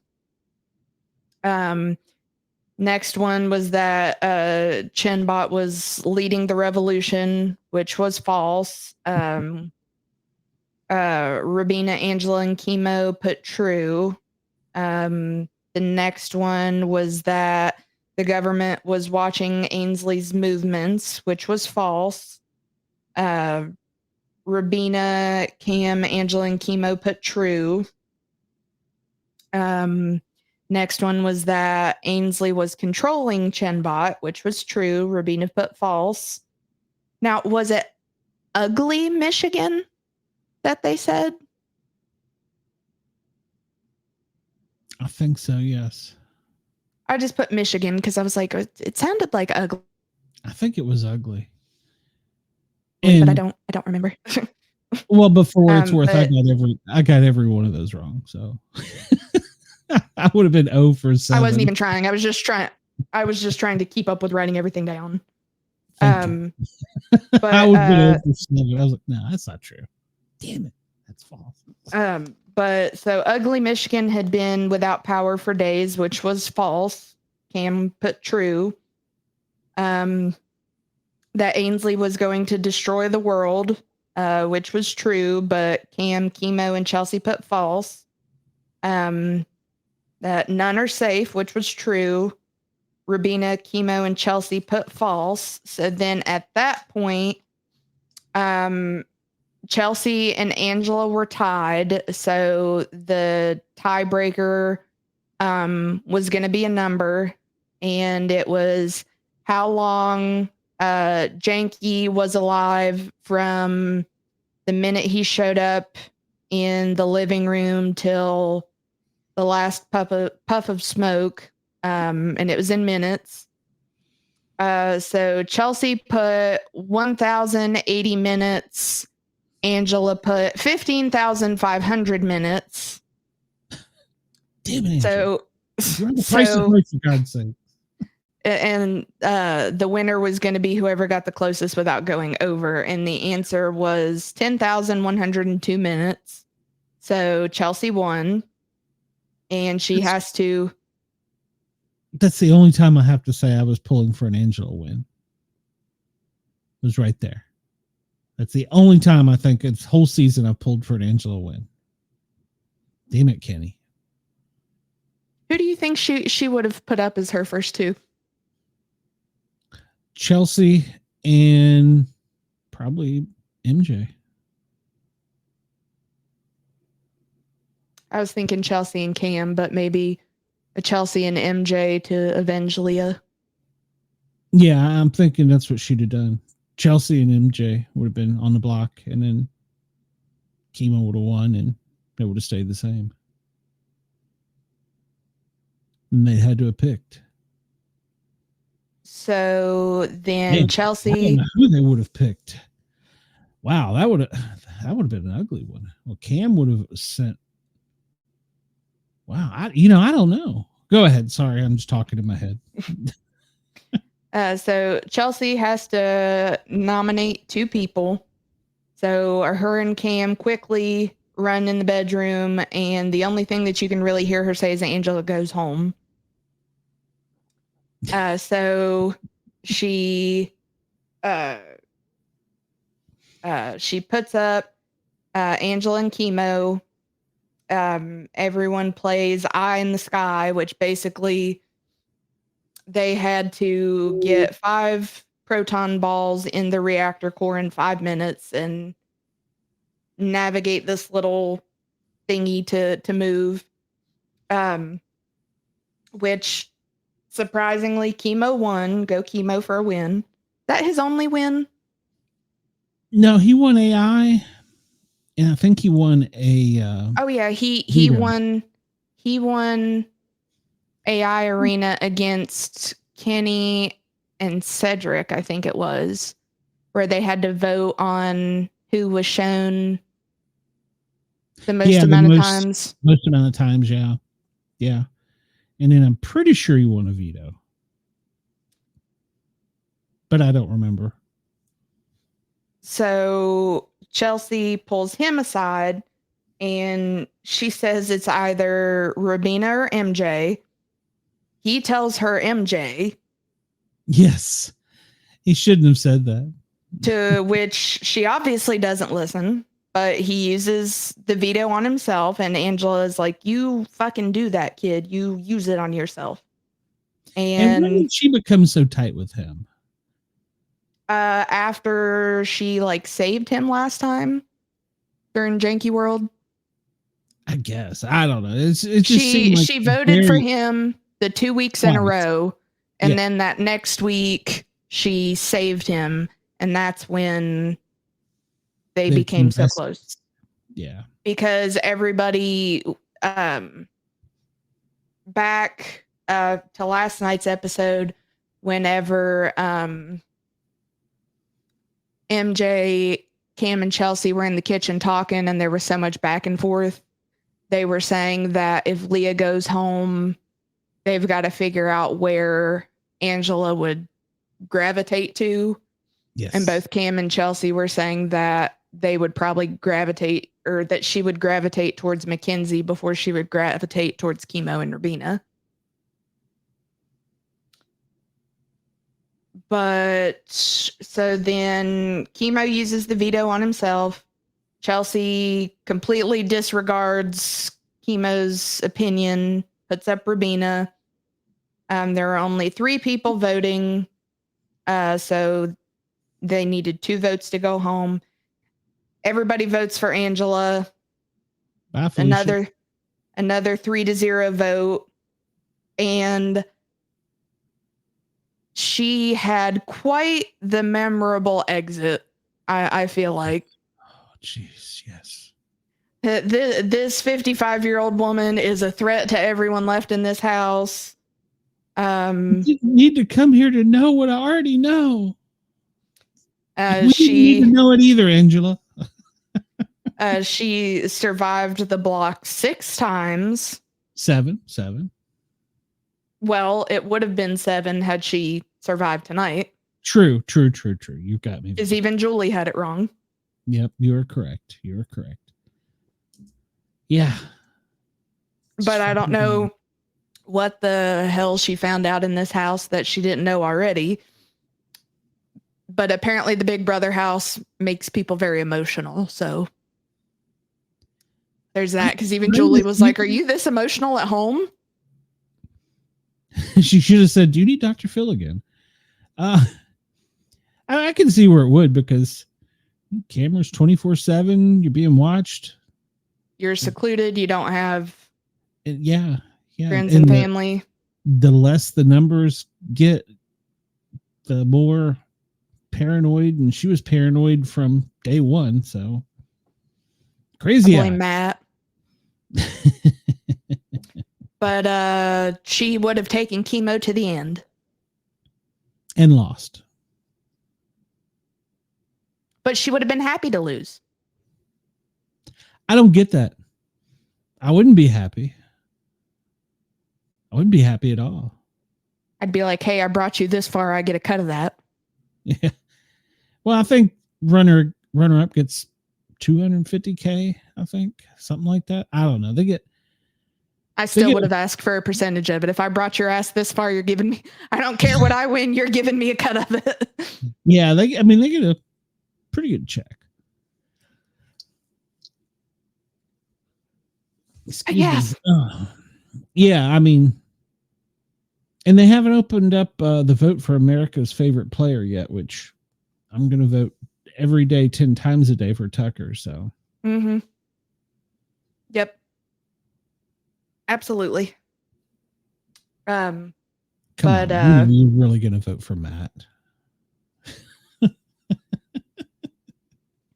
Next one was that Chenbot was leading the revolution, which was false. Rubina, Angela, and Kimo put true. The next one was that the government was watching Ainsley's movements, which was false. Rubina, Cam, Angela, and Kimo put true. Next one was that Ainsley was controlling Chenbot, which was true. Rubina put false. Now, was it ugly Michigan that they said?
I think so, yes.
I just put Michigan because I was like, it sounded like ugly.
I think it was ugly.
But I don't remember.
Well, before it's worth, I got every one of those wrong. So I would have been 0 for 7.
I wasn't even trying. I was just trying to keep up with writing everything down.
But I would have been 0 for 7. I was like, no, that's not true. Damn it. That's false.
But so ugly Michigan had been without power for days, which was false. Cam put true. That Ainsley was going to destroy the world, which was true, but Cam, Kimo, and Chelsie put false. That none are safe, which was true. Rubina, Kimo, and Chelsie put false. So then at that point, Chelsie and Angela were tied. So the tiebreaker was going to be a number, and it was how long Jankie was alive from the minute he showed up in the living room till the last puff of smoke, and it was in minutes. So Chelsie put 1,080 minutes. Angela put 15,500 minutes.
Damn it,
Angela.
You're on the price of right, for God's sake.
And the winner was going to be whoever got the closest without going over. And the answer was 10,102 minutes. So Chelsie won. And she has to.
That's the only time I have to say I was pulling for an Angela win. It was right there. That's the only time I think it's whole season I've pulled for an Angela win. Damn it, Kenny.
Who do you think she would have put up as her first 2?
Chelsie and probably MJ.
I was thinking Chelsie and Cam, but maybe a Chelsie and MJ to avenge Leah.
Yeah, I'm thinking that's what she'd have done. Chelsie and MJ would have been on the block, and then Kimo would have won, and they would have stayed the same. And they had to have picked.
So then Chelsie.
I don't know who they would have picked. Wow, that would have been an ugly one. Well, Cam would have sent. Wow, I don't know. Go ahead. Sorry, I'm just talking in my head.
So Chelsie has to nominate 2 people. So her and Cam quickly run in the bedroom, and the only thing that you can really hear her say is Angela goes home. So she puts up Angela and Kimo. Everyone plays Eye in the Sky, which basically they had to get 5 proton balls in the reactor core in 5 minutes and navigate this little thingy to move. Which surprisingly, Kimo won. Go Kimo for a win. That his only win?
No, he won AI, and I think he won a.
Oh yeah, he
veto.
won AI Arena against Kenny and Cedric, I think it was, where they had to vote on who was shown the most amount of times.
Most amount of times, yeah. Yeah. And then I'm pretty sure he won a veto. But I don't remember.
So Chelsie pulls him aside and she says it's either Rubina or MJ. He tells her MJ.
Yes. He shouldn't have said that.
To which she obviously doesn't listen, but he uses the veto on himself, and Angela is like, you fucking do that, kid. You use it on yourself.
And when did she become so tight with him?
After she saved him last time during Jankie World.
I guess. I don't know. It just
she voted for him the 2 weeks in a row, and then that next week she saved him, and that's when they became so close.
Yeah.
Because everybody back to last night's episode, whenever MJ, Cam, and Chelsie were in the kitchen talking, and there was so much back and forth, they were saying that if Leah goes home, they've got to figure out where Angela would gravitate to.
Yes.
And both Cam and Chelsie were saying that they would probably gravitate, or that she would gravitate towards Makensy before she would gravitate towards Kimo and Rubina. But so then Kimo uses the veto on himself. Chelsie completely disregards Kimo's opinion, puts up Rubina. There are only 3 people voting. So they needed 2 votes to go home. Everybody votes for Angela.
Bye,
another 3-0 vote. And she had quite the memorable exit, I feel like.
Oh, jeez, yes.
This 55-year-old woman is a threat to everyone left in this house.
You didn't need to come here to know what I already know. We didn't need to know it either, Angela.
She survived the block 6 times.
7.
Well, it would have been 7 had she survived tonight.
True. You've got me.
Because even Julie had it wrong.
Yep, you are correct. Yeah.
But I don't know what the hell she found out in this house that she didn't know already. But apparently the Big Brother house makes people very emotional. So there's that. Because even Julie was like, are you this emotional at home?
She should have said, do you need Dr. Phil again? I can see where it would, because cameras 24/7, you're being watched.
You're secluded. You don't have
yeah.
friends and family.
The less the numbers get, the more paranoid, and she was paranoid from day one. So crazy.
I blame Matt. But she would have taken Kimo to the end.
And lost.
But she would have been happy to lose.
I don't get that. I wouldn't be happy. I wouldn't be happy at all.
I'd be like, hey, I brought you this far. I get a cut of that.
Yeah. Well, I think runner runner-up gets $250K, I think, something like that. I don't know.
I still would have asked for a percentage of it. If I brought your ass this far, you're giving me, I don't care what I win, you're giving me a cut of it.
Yeah, they get a pretty good check.
Yes.
Yeah, I mean, and they haven't opened up the vote for America's favorite player yet, which I'm going to vote every day, 10 times a day for Tucker. So,
Yep. Absolutely.
Come on, you're really going to vote for Matt?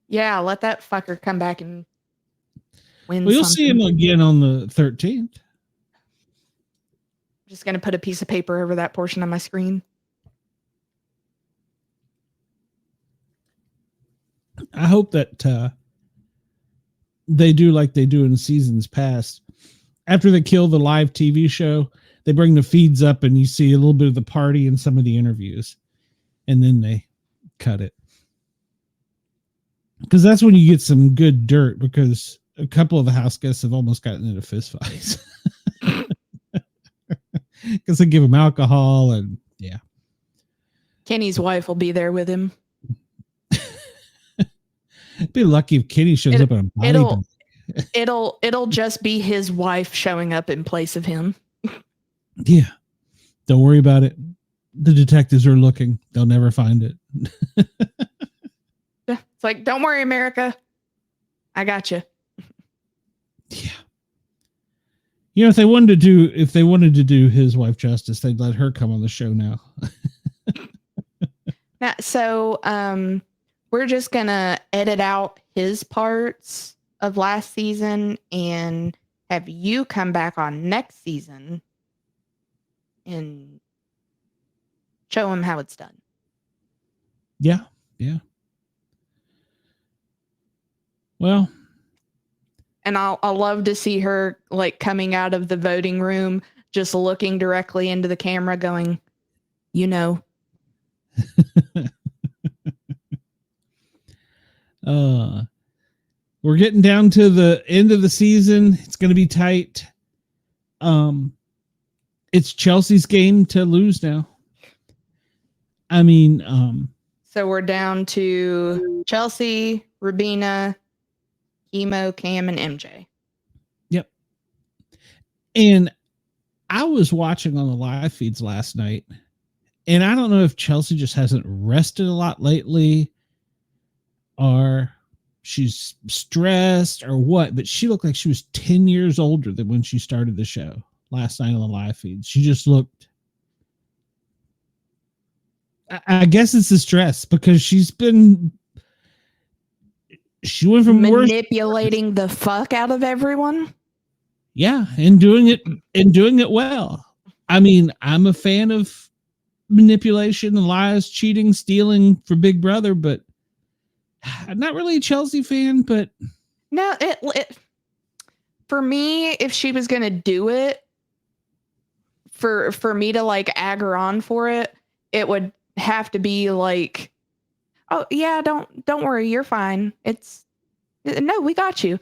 Yeah, let that fucker come back and win.
Well, you'll see him again on the 13th.
Just going to put a piece of paper over that portion of my screen.
I hope that they do like they do in seasons past. After they kill the live TV show, they bring the feeds up and you see a little bit of the party and some of the interviews. And then they cut it. Because that's when you get some good dirt, because a couple of the house guests have almost gotten into fist fights. Because they give him alcohol and yeah.
Kenny's wife will be there with him.
Be lucky if Kenny shows up in a body bag.
It'll just be his wife showing up in place of him.
Yeah. Don't worry about it. The detectives are looking. They'll never find it.
It's like, don't worry, America. I got you.
Yeah. You know, if they wanted to do his wife justice, they'd let her come on the show now.
So we're just gonna edit out his parts of last season and have you come back on next season and show him how it's done.
Yeah. Yeah. Well,
and I'll love to see her like coming out of the voting room, just looking directly into the camera going, you know.
We're getting down to the end of the season. It's going to be tight. It's Chelsea's game to lose now. I mean,
so we're down to Chelsie, Rubina, Kimo, Cam, and MJ.
Yep. And I was watching on the live feeds last night, and I don't know if Chelsie just hasn't rested a lot lately, or she's stressed or what, but she looked like she was 10 years older than when she started the show last night on the live feed. She just looked, I guess it's the stress, because she went from
manipulating the fuck out of everyone.
Yeah, and doing it well. I mean, I'm a fan of manipulation and lies, cheating, stealing for Big Brother, but I'm not really a Chelsie fan. But
no, it for me, if she was gonna do it, for me to like ag her on for it, it would have to be like, oh yeah, don't worry, you're fine. No, we got you.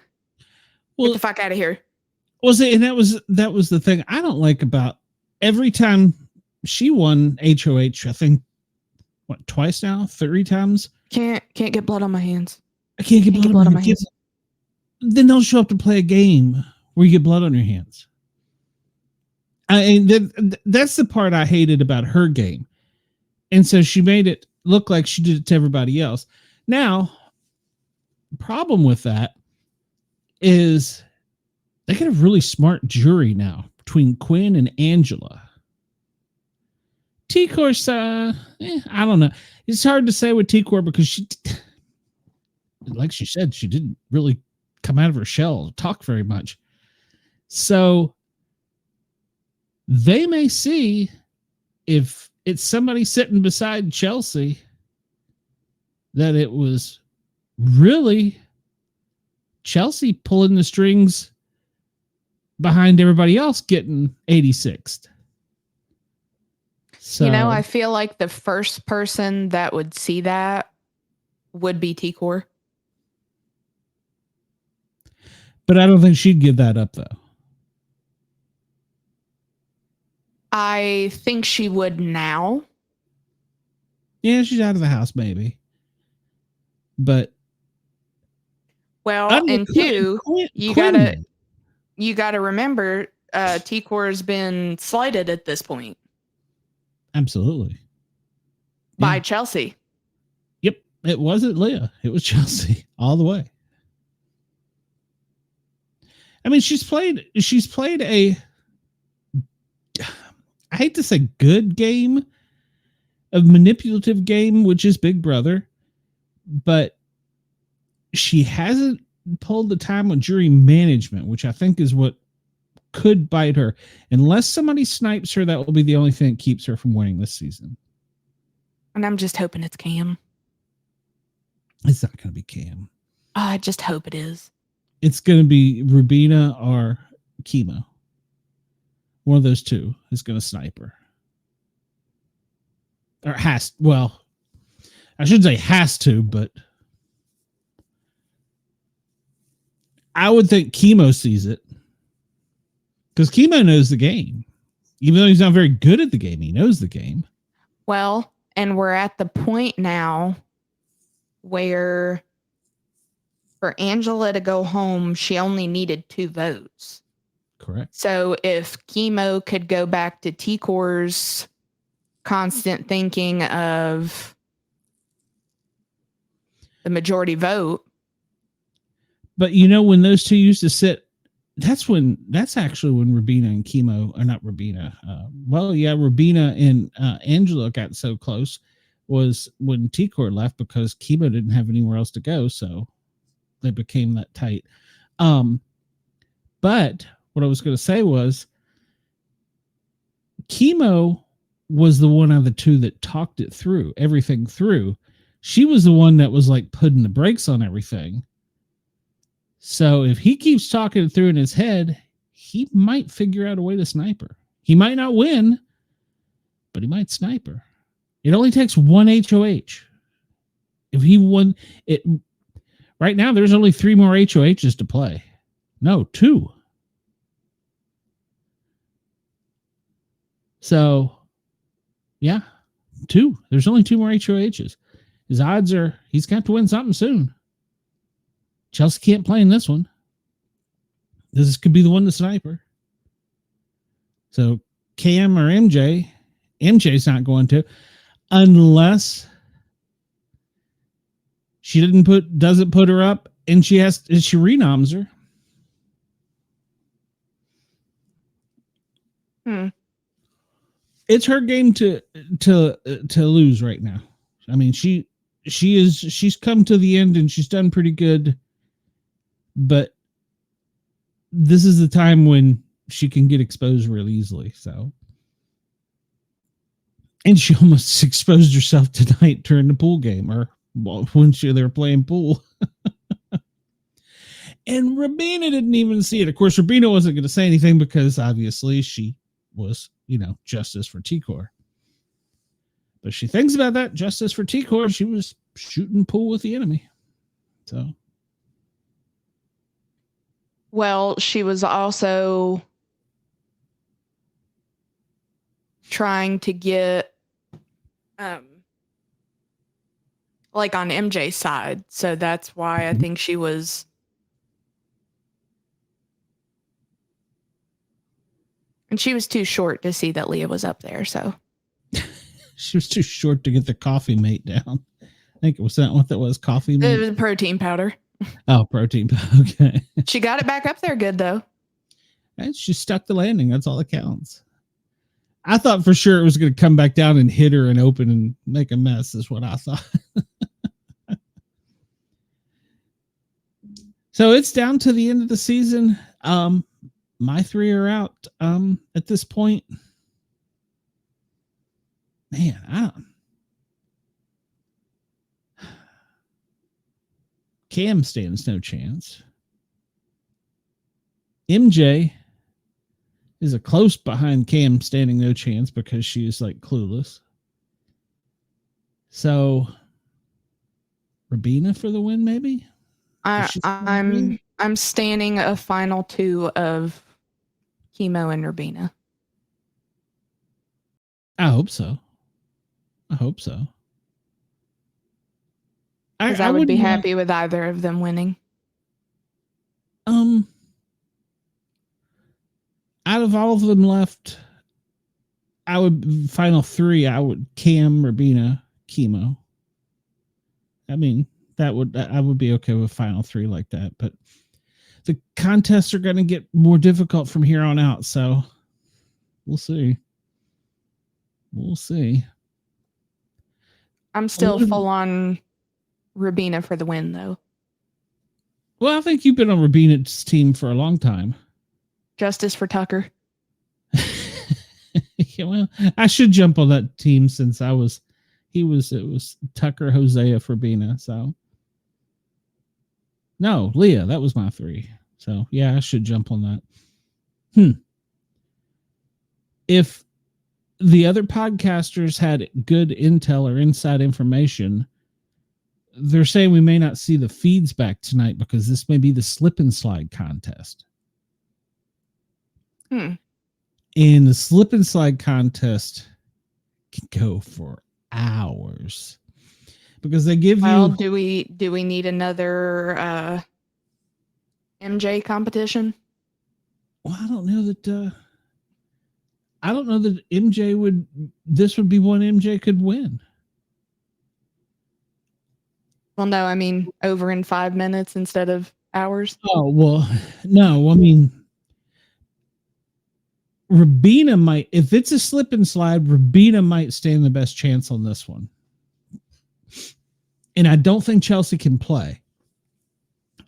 Get the fuck out of here.
Well, see, and that was the thing I don't like about every time she won HOH. I think twice now, 3 times.
Can't get blood on my hands.
I can't get blood on my hands. Then they'll show up to play a game where you get blood on your hands. That's the part I hated about her game. And so she made it look like she did it to everybody else. Now, the problem with that is they got a really smart jury now between Quinn and Angela. T-Course, I don't know. It's hard to say with T-Core because she, like she said, she didn't really come out of her shell, talk very much. So they may see if it's somebody sitting beside Chelsie that it was really Chelsie pulling the strings behind everybody else getting 86th. So,
I feel like the first person that would see that would be T-Core.
But I don't think she'd give that up, though.
I think she would now.
Yeah, she's out of the house, maybe. But
Well, and two, you gotta remember, T-Core's been slighted at this point.
Absolutely.
By Chelsie.
Yep. It wasn't Leah. It was Chelsie all the way. I mean, she's played a, I hate to say good game, a manipulative game, which is Big Brother, but she hasn't pulled the time on jury management, which I think is what could bite her. Unless somebody snipes her, that will be the only thing that keeps her from winning this season.
And I'm just hoping it's Cam.
It's not going to be Cam.
I just hope it is.
It's going to be Rubina or Kimo. One of those two is going to snipe her. Or has, well, I shouldn't say has to, but I would think Kimo sees it. Because Kimo knows the game. Even though he's not very good at the game, he knows the game.
Well, and we're at the point now where for Angela to go home, she only needed 2 votes.
Correct.
So if Kimo could go back to T-Core's constant thinking of the majority vote.
But you know, when those two used to sit, that's actually when Rubina and Kimo, or not Rubina. Rubina and Angela got so close was when T-Core left because Kimo didn't have anywhere else to go. So they became that tight. But what I was going to say was Kimo was the one out of the two that talked it through, everything through. She was the one that was like putting the brakes on everything. So if he keeps talking it through in his head, he might figure out a way to snipe her. He might not win, but he might snipe her. It only takes 1 HOH. If he won it right now, there's only 3 more HOHs to play. No, 2. So, yeah, 2. There's only 2 more HOHs. His odds are he's got to win something soon. Chelsie can't play in this one. This could be the one to snipe her. So, Cam or MJ, MJ's not going to, unless she doesn't put her up and she renoms her. It's her game to lose right now. I mean, she's come to the end and she's done pretty good, but this is the time when she can get exposed real easily. So, and she almost exposed herself tonight during the pool game, or when they were playing pool. And Rubina didn't even see it. Of course, Rubina wasn't going to say anything because obviously she was, justice for T-Core. But she thinks about that justice for T-Core. She was shooting pool with the enemy. So.
Well, she was also trying to get like on MJ's side. So that's why I think she was too short to see that Leah was up there. So
she was too short to get the coffee mate down. I think it was that what that was, coffee mate?
It was protein powder.
Oh, protein. Okay.
She got it back up there good, though.
And she stuck the landing. That's all that counts. I thought for sure it was going to come back down and hit her and open and make a mess is what I thought. So it's down to the end of the season. My 3 are out at this point. Man, I don't. Cam stands no chance. MJ is a close behind Cam standing no chance because she is like clueless. So Rubina for the win, maybe?
I'm I'm standing a final 2 of Kimo and Rubina.
I hope so. I hope so.
Because I would be
wouldn't
happy with either of them winning.
Out of all of them left, I would final 3. I would Cam, Rubina, Kimo. I mean, I would be okay with final 3 like that, but the contests are going to get more difficult from here on out, so we'll see. We'll see.
I'm still full on Rubina for the win, though.
Well, I think you've been on Rubina's team for a long time.
Justice for Tucker.
Yeah, well, I should jump on that team since it was Tucker, Hosea, Rubina. So no, Leah, that was my 3. So yeah, I should jump on that. If the other podcasters had good intel or inside information, they're saying we may not see the feeds back tonight because this may be the slip and slide contest. And the slip and slide contest can go for hours because they give
Well,
you.
do we need another MJ competition?
Well, I don't know that. I don't know that MJ would. This would be one MJ could win.
Well, no, I mean over in 5 minutes instead of hours.
Oh well, no. I mean, Rubina might, if it's a slip and slide, Rubina might stand the best chance on this one. And I don't think Chelsie can play.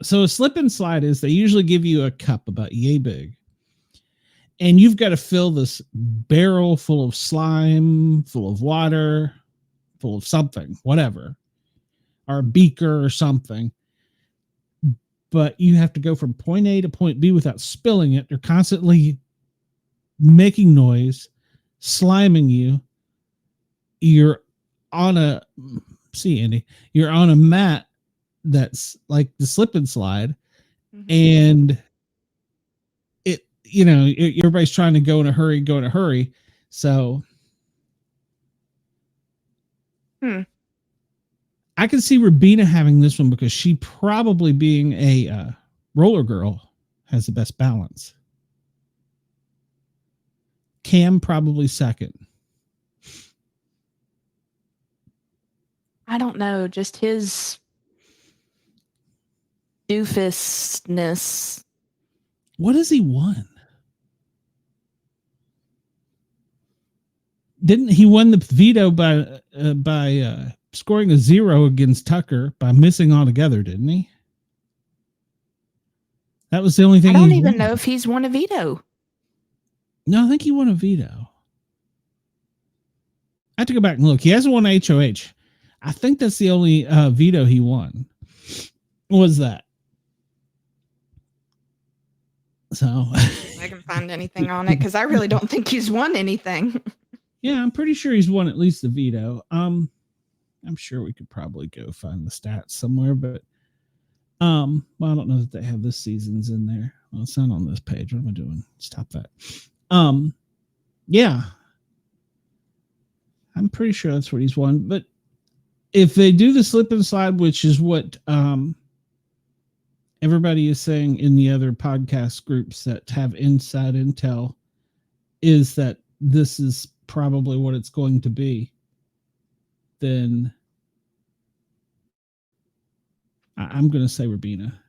So a slip and slide is they usually give you a cup about yay big. And you've got to fill this barrel full of slime, full of water, full of something, whatever, or a beaker or something. But you have to go from point A to point B without spilling it. They're constantly making noise, sliming you. You're on a you're on a mat that's like the slip and slide, and it, everybody's trying to go in a hurry. So I can see Rubina having this one because she probably, being a roller girl, has the best balance. Cam probably second.
I don't know, just his doofusness.
What has he won? Didn't he won the veto by scoring a 0 against Tucker by missing altogether? Didn't he? That was the only thing.
I don't even know if he's won a veto.
No, I think he won a veto. I have to go back and look. He hasn't won HOH. I think that's the only veto he won. Was that? So
I can find anything on it because I really don't think he's won anything.
Yeah, I'm pretty sure he's won at least a veto. I'm sure we could probably go find the stats somewhere, but well, I don't know that they have this season's in there. Well, it's not on this page. What am I doing? Stop that. Yeah. I'm pretty sure that's what he's won. But if they do the slip and slide, which is what everybody is saying in the other podcast groups that have inside intel, is that this is probably what it's going to be, then I'm going to say Rubina.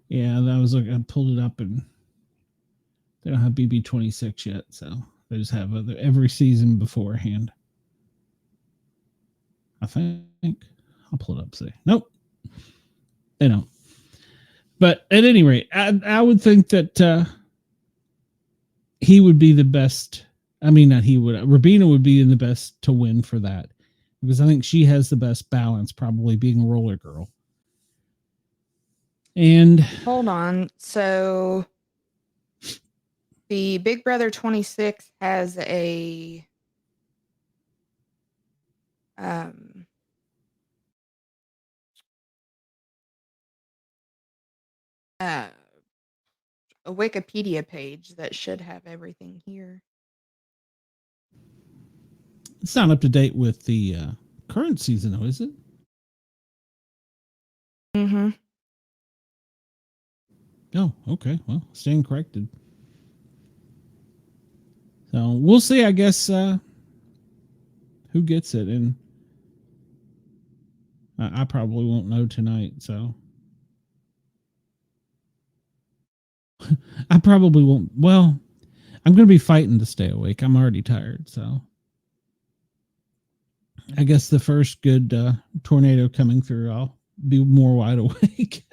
Yeah, that was like, I pulled it up and they don't have BB26 yet, so they just have every season beforehand. I think I'll pull it up. See, nope, they don't. But at any rate, I would think that he would be the best. I mean, not he would. Rubina would be in the best to win for that, because I think she has the best balance, probably being a roller girl. And
hold on, so the Big Brother 26 has a a Wikipedia page that should have everything here.
It's not up to date with the current season, though, is it?
Mm-hmm.
Oh, okay. Well, staying corrected. So we'll see, I guess, who gets it. And I probably won't know tonight, so. I probably won't. Well, I'm going to be fighting to stay awake. I'm already tired, so. I guess the first good tornado coming through, I'll be more wide awake.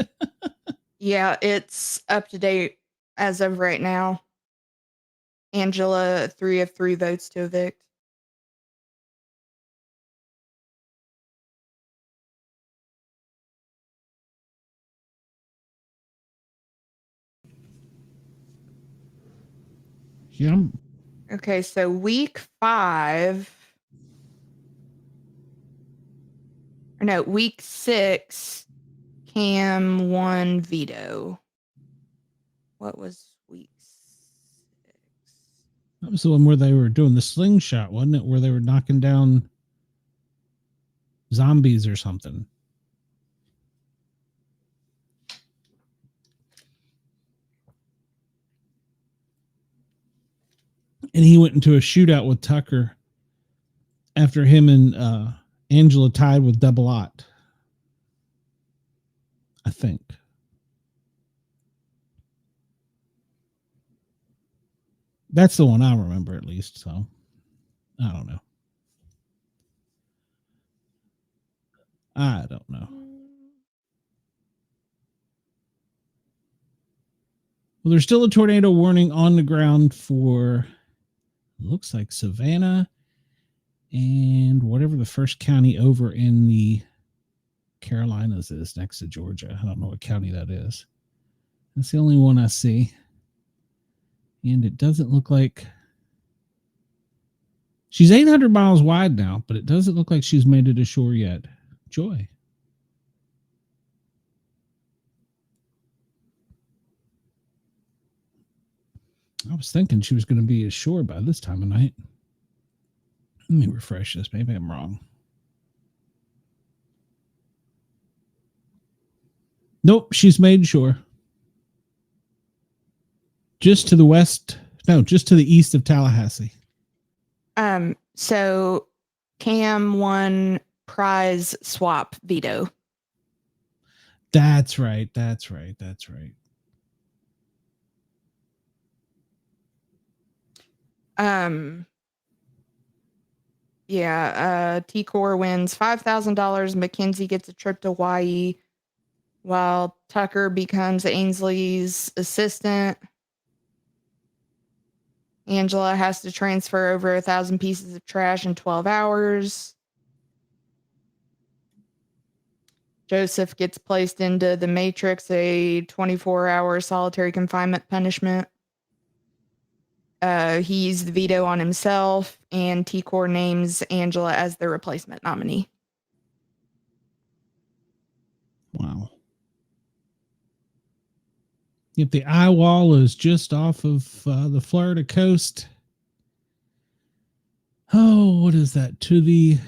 Yeah, it's up to date as of right now. Angela, 3 of 3 votes to evict.
Yeah.
Okay, so week 5. Or no, week 6, Cam won veto. What was week 6?
That was the one where they were doing the slingshot, wasn't it? Where they were knocking down zombies or something. And he went into a shootout with Tucker after him and Angela tied with double ought, I think. That's the one I remember, at least. So I don't know. I don't know. Well, there's still a tornado warning on the ground for, looks like Savannah and whatever the first county over in the Carolinas is next to Georgia. I don't know what county that is. That's the only one I see. And it doesn't look like she's 800 miles wide now, but it doesn't look like she's made it ashore yet. Joy. I was thinking she was going to be ashore by this time of night. Let me refresh this. Maybe I'm wrong. Nope, she's made shore. Just to the west. No, just to the east of Tallahassee.
So Cam won prize swap veto.
That's right. That's right. That's right.
Yeah, T-Core wins $5,000. Makensy gets a trip to Hawaii while Tucker becomes Ainsley's assistant. Angela has to transfer over 1,000 pieces of trash in 12 hours. Joseph gets placed into the Matrix, a 24-hour solitary confinement punishment. He used the veto on himself, and T-Core names Angela as the replacement nominee.
Wow. Yep, the eye wall is just off of the Florida coast. Oh, what is that? To the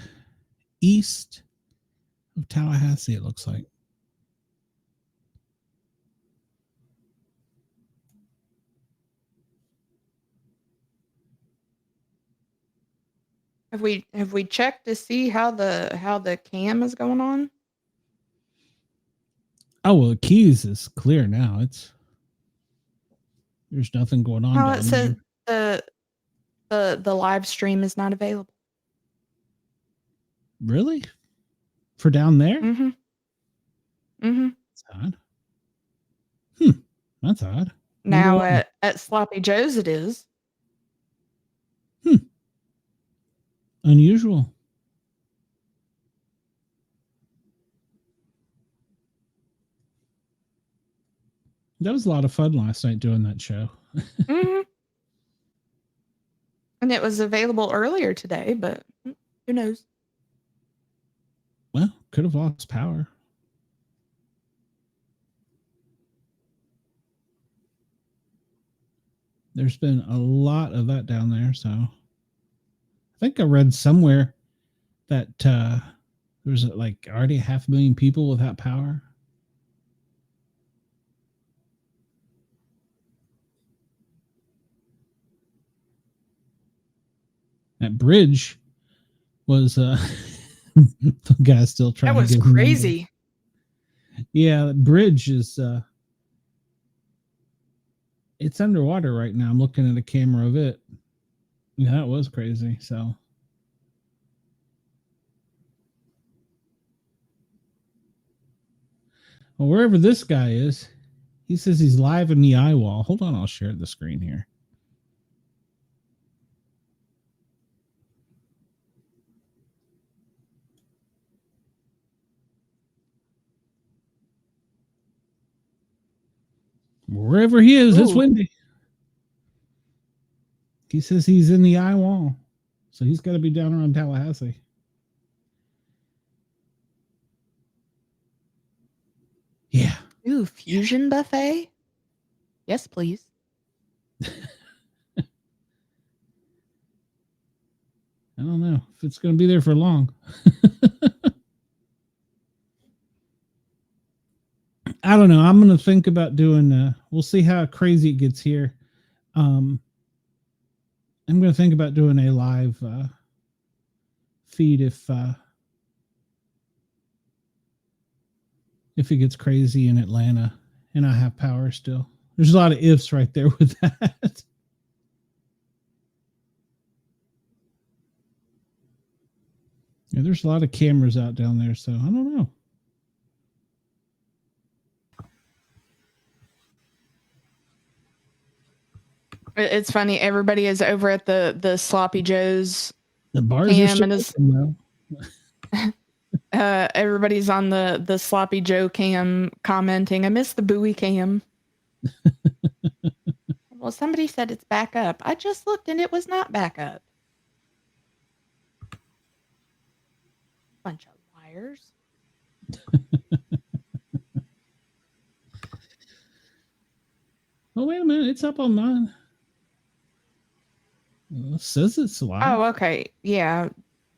east of Tallahassee, it looks like.
Have we checked to see how the cam is going on?
Oh, well, the Keys is clear now. There's nothing going on down
It says
there.
the live stream is not available.
Really? For down there?
Mm-hmm. Mm-hmm.
That's odd. That's odd.
Now at Sloppy Joe's it is.
Unusual. That was a lot of fun last night doing that show.
Mm-hmm. And it was available earlier today, but who knows?
Well, could have lost power. There's been a lot of that down there. So I think I read somewhere that there's like already 500,000 people without power. That bridge was the guy still trying
That was
to get
crazy.
Yeah, the bridge is it's underwater right now. I'm looking at a camera of it. Yeah, that was crazy. So well, wherever this guy is, he says he's live in the eye wall. Hold on, I'll share the screen here. Wherever he is, it's
Ooh.
windy. He says he's in the eye wall. So he's got to be down around Tallahassee. Yeah.
Ooh, fusion buffet? Yes, please.
I don't know if it's going to be there for long. I don't know. I'm going to think about doing, we'll see how crazy it gets here. I'm going to think about doing a live feed if it gets crazy in Atlanta and I have power still. There's a lot of ifs right there with that. Yeah, there's a lot of cameras out down there, so I don't know.
It's funny. Everybody is over at the Sloppy Joe's.
The bars
Cam
are
and
still open, though.
Everybody's on the Sloppy Joe cam commenting. I miss the buoy cam. Well, somebody said it's back up. I just looked and it was not back up. Bunch of liars.
Oh, wait a minute. It's up on mine. It says it's live.
Oh, okay. Yeah.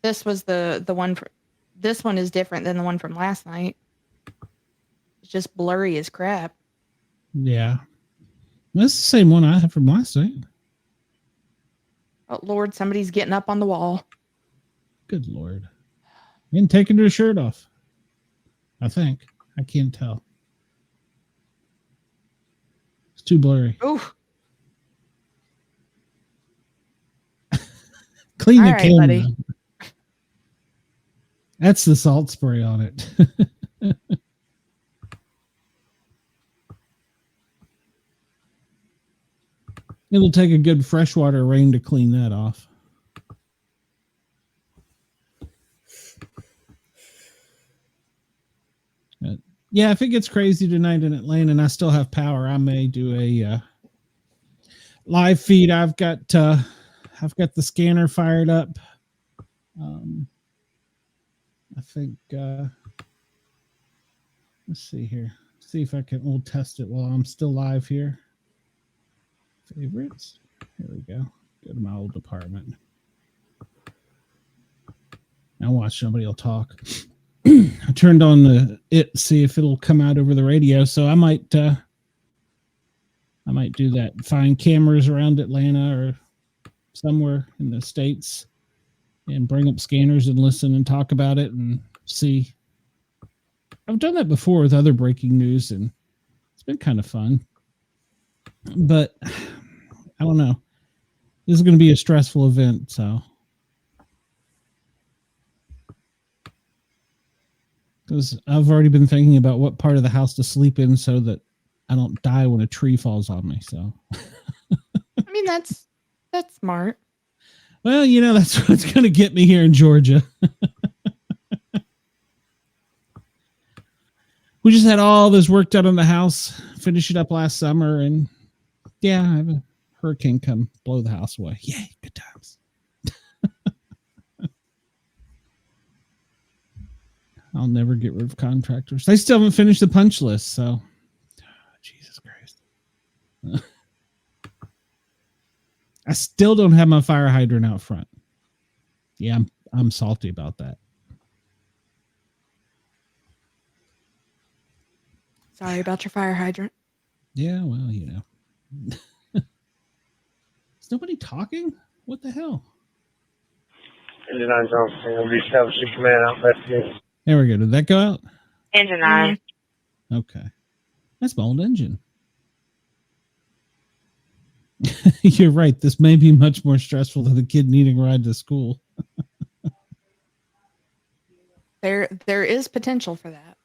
This was the one for this one is different than the one from last night. It's just blurry as crap.
Yeah. That's the same one I had from last night.
Oh Lord, somebody's getting up on the wall.
Good Lord. And taking her shirt off. I think. I can't tell. It's too blurry.
Ooh.
Clean
All
the
right,
camera.
buddy.
That's the salt spray on it. It'll take a good freshwater rain to clean that off. But yeah, if it gets crazy tonight in Atlanta and I still have power, I may do a live feed. I've got the scanner fired up. I think let's see here. See if I can. We'll test it while I'm still live here. Favorites. Here we go. Go to my old department. Now watch, somebody will talk. I turned on see if it'll come out over the radio. So I might do that. Find cameras around Atlanta or somewhere in the States and bring up scanners and listen and talk about it and see. I've done that before with other breaking news and it's been kind of fun. But I don't know. This is going to be a stressful event, so. Because I've already been thinking about what part of the house to sleep in so that I don't die when a tree falls on me. So,
I mean, that's smart.
Well, that's what's going to get me here in Georgia. We just had all this work done on the house, finish it up last summer, and yeah, I have a hurricane come blow the house away. Yay, good times. I'll never get rid of contractors. They still haven't finished the punch list, so Jesus Christ. I still don't have my fire hydrant out front. Yeah, I'm salty about that.
Sorry about your fire hydrant.
Yeah, well, you know. Is nobody talking? What the hell?
Engine 9 Johnson, reestablish the command out investigation.
There we go. Did that go out?
Engine 9.
Okay. That's my old engine. You're right. This may be much more stressful than the kid needing a ride to school.
There is potential for that.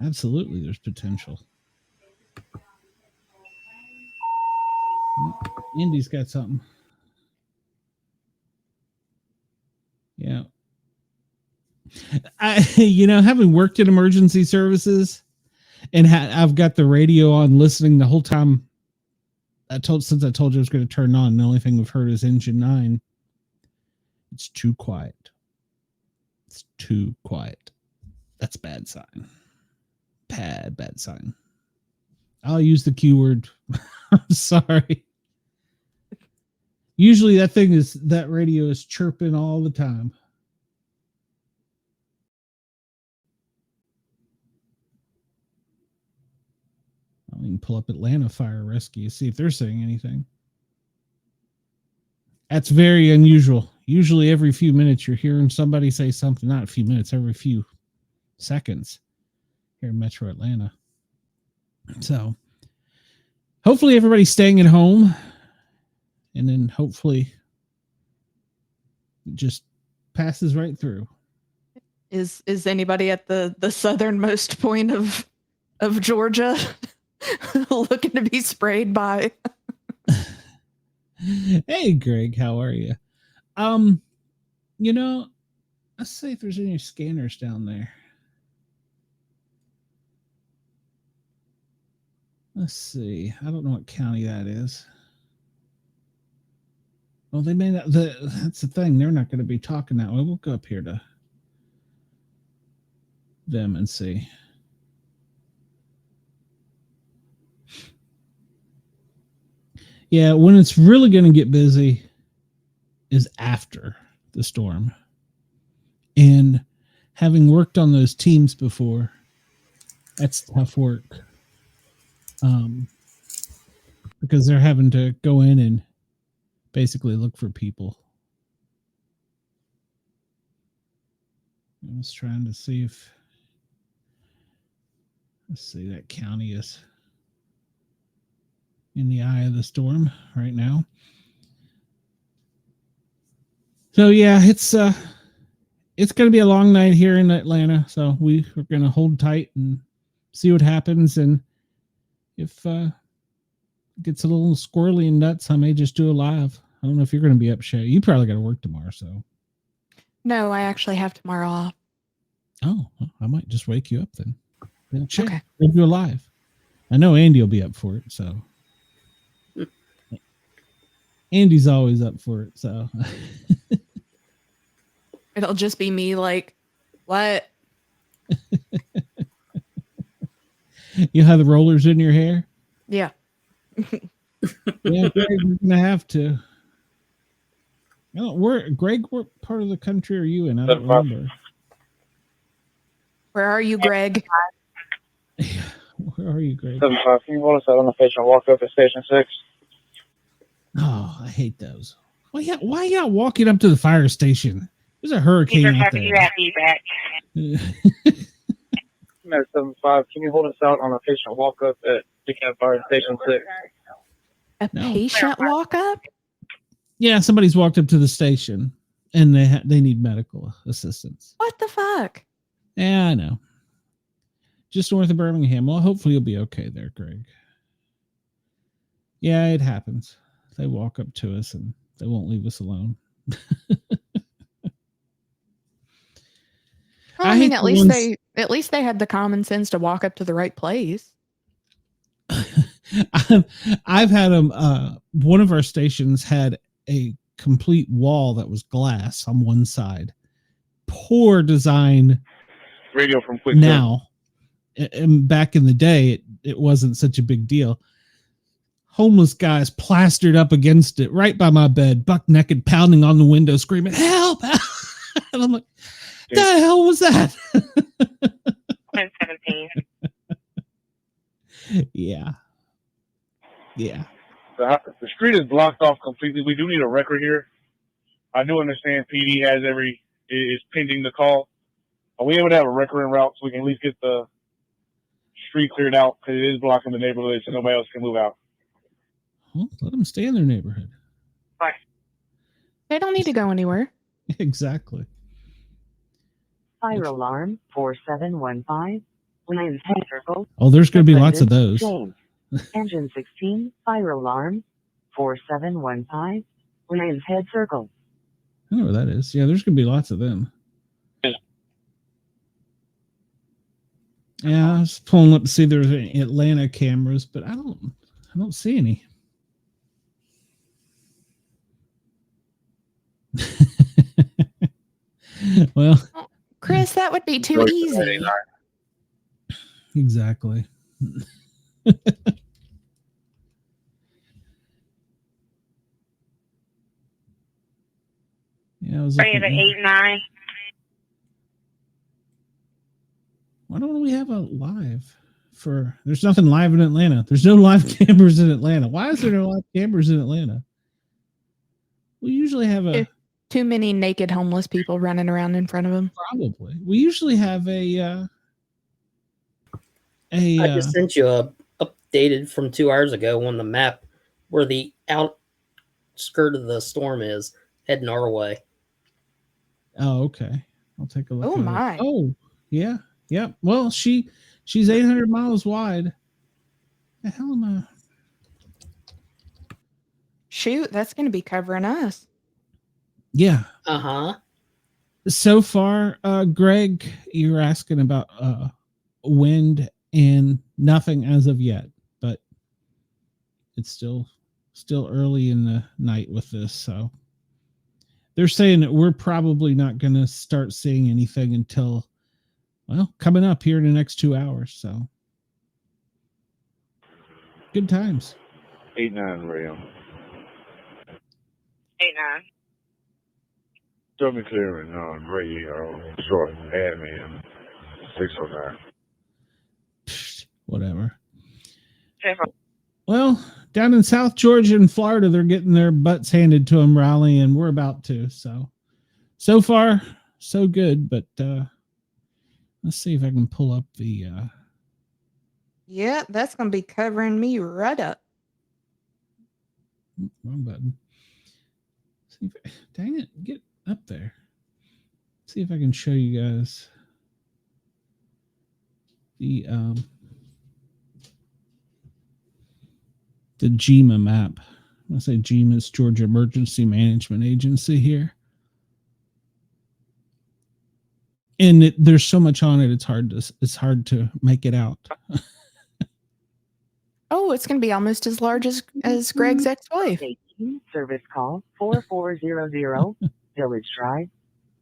Absolutely, there's potential. Indy's got something. Yeah. Having worked in emergency services and I've got the radio on listening the whole time. Since I told you I was going to turn on, the only thing we've heard is engine 9. It's too quiet. It's too quiet. That's a bad sign. Bad sign. I'll use the Q word. I'm sorry. Usually that radio is chirping all the time. We can pull up Atlanta Fire Rescue, see if they're saying anything. That's very unusual. Usually every few minutes you're hearing somebody say something, not a few minutes, every few seconds here in Metro Atlanta. So hopefully everybody's staying at home, and then hopefully it just passes right through.
Is anybody at the southernmost point of Georgia looking to be sprayed by?
Hey Greg, how are you? Let's see if there's any scanners down there. Let's see. I don't know what county that is. Well, they may not. That's the thing. They're not going to be talking that way. We'll go up here to them and see. Yeah, when it's really going to get busy is after the storm. And having worked on those teams before, that's tough work. Because they're having to go in and basically look for people. I was trying to see if, let's see, that county is in the eye of the storm right now. So yeah, it's going to be a long night here in Atlanta. So we're going to hold tight and see what happens. And if it gets a little squirrely and nuts, I may just do a live. I don't know if you're going to be up, Shay. You probably got to work tomorrow, so.
No, I actually have tomorrow off.
Oh, well, I might just wake you up then. Shay,
Okay.
we'll do a live. I know Andy will be up for it, so. Andy's always up for it, so.
It'll just be me like, what?
You have the rollers in your hair?
Yeah.
Yeah, Greg, you're gonna have to. Greg, what part of the country are you in? I don't remember.
Where are you, Greg?
Where are you, Greg?
7-5, can you hold us out on the patient walk up at Station 6?
Oh, I hate those. Why y'all walking up to the fire station? There's a hurricane out there.
No, 7-5, can you hold us out on a patient walk up at DeKalb Fire Station 6?
A patient walk up?
Yeah, somebody's walked up to the station and they need medical assistance.
What the fuck?
Yeah, I know. Just north of Birmingham. Well, hopefully you'll be okay there, Greg. Yeah, it happens. They walk up to us and they won't leave us alone.
Well, I mean, at least they had the common sense to walk up to the right place.
I've had them. One of our stations had a complete wall that was glass on one side. Poor design.
Radio from Quick.
Now, and back in the day, it wasn't such a big deal. homeless guys plastered up against it right by my bed, buck naked, pounding on the window, screaming, help, help. And I'm like, the hell was that?
17.
Yeah.
The street is blocked off completely. We do need a record here. I do understand PD is pending the call. Are we able to have a record en route so we can at least get the street cleared out, because it is blocking the neighborhood so nobody else can move out?
Well, let them stay in their neighborhood.
Bye.
They don't need to go anywhere.
Exactly.
Fire alarm 4715. Lions head circle.
Oh, there's going to be lots of those.
James. Engine 16. Fire alarm 4715. Lions head circle.
I know where that is. Yeah, there's going to be lots of them. Yeah, I was pulling up to see there's Atlanta cameras, but I don't see any. Well,
Chris, that would be too easy.
Exactly. Yeah, I was
Are you at 8-9?
Why don't we have a live for? There's nothing live in Atlanta. There's no live cameras in Atlanta. Why is there no live cameras in Atlanta? We usually have
too many naked homeless people running around in front of them.
Probably. We usually have
I just sent you a updated from 2 hours ago on the map where the outskirt of the storm is heading our way.
Oh, okay. I'll take a look.
Oh my.
Oh, yeah. Yep. Well, she's 800 miles wide. The hell am I?
Shoot, that's going to be covering us.
Yeah.
Uh-huh.
So far, Greg, you were asking about wind, and nothing as of yet, but it's still early in the night with this, so they're saying that we're probably not going to start seeing anything until, well, coming up here in the next 2 hours. So good times.
8-9 radio.
8-9.
Tell me clearing on radio. Short admin 609.
Whatever.
10-4.
Well, down in South Georgia and Florida, they're getting their butts handed to them rallying. We're about to. So far, so good. But let's see if I can pull up the.
Yeah, that's going to be covering me right up.
Wrong button. See if, dang it, get up there. See if I can show you guys the GEMA map. I say GEMA is Georgia Emergency Management Agency here. And there's so much on it, it's hard to make it out.
Oh, it's going to be almost as large as Greg's ex-wife.
18, service call 4400, Village Drive.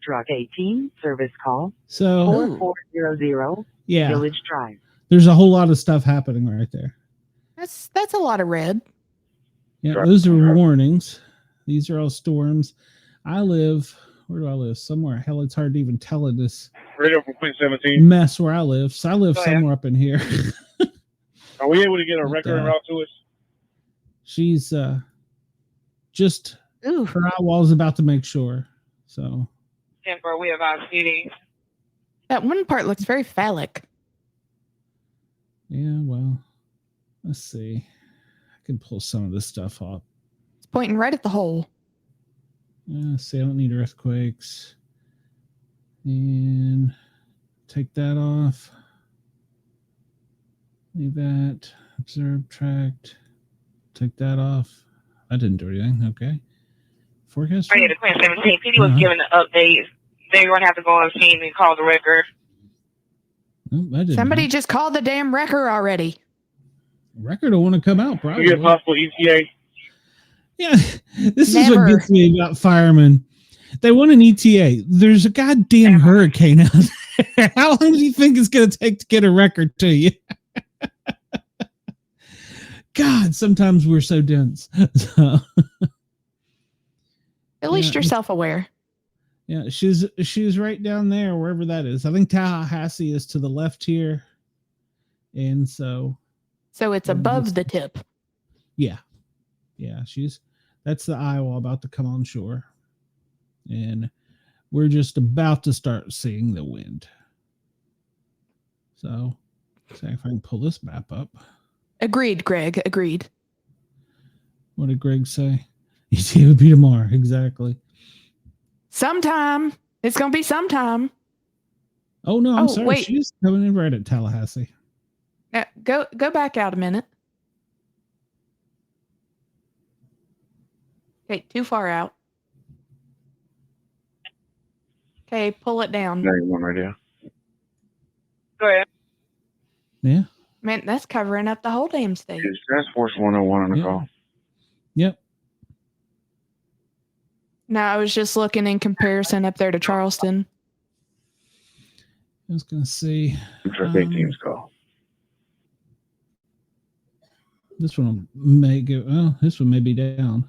Truck 18, service call 4400,
yeah,
Village Drive.
There's a whole lot of stuff happening right there.
That's a lot of red.
Yeah, those are warnings. These are all storms. Where do I live? Somewhere. Hell, it's hard to even tell in this
Radio from Queen 17.
mess where I live. So I live somewhere up in here.
Are we able to get a record en route to us?
She's just her eyewall's about to make sure. So
10-4, we have our CD.
That one part looks very phallic.
yeah, well, let's see. I can pull some of this stuff off.
It's pointing right at the hole.
See, I don't need earthquakes. And take that off. Leave that. Observe, tracked. Take that off. I didn't do anything. Okay. Forecast.
Are you at Queen 17? PD was giving the updates. They're going to have to go on the team and call the record.
Somebody just called the damn wrecker already.
Record will want to come out, probably.
You get possible ETA?
Yeah, this is what gets me about firemen. They want an ETA. There's a goddamn hurricane out there. How long do you think it's going to take to get a record to you? God, sometimes we're so dense. So,
At least you're self-aware.
yeah, she's right down there, wherever that is. I think Tallahassee is to the left here. And so
it's above the tip.
Yeah. Yeah, that's the Iowa about to come on shore. And we're just about to start seeing the wind. So, see if I can pull this map up.
Agreed, Greg. Agreed.
What did Greg say? It would be tomorrow. Exactly.
Sometime. It's going to be sometime.
Oh, no, I'm sorry.
Wait.
She's coming in right at Tallahassee.
Go back out a minute. Okay, too far out. Okay, pull it down.
There you go, right here.
Go ahead.
Yeah.
Man, that's covering up the whole damn state.
It's Task Force 101 on the call.
Yep.
No, I was just looking in comparison up there to Charleston.
I was going to see.
Truck 18's call.
This one may go. Oh, this one may be down.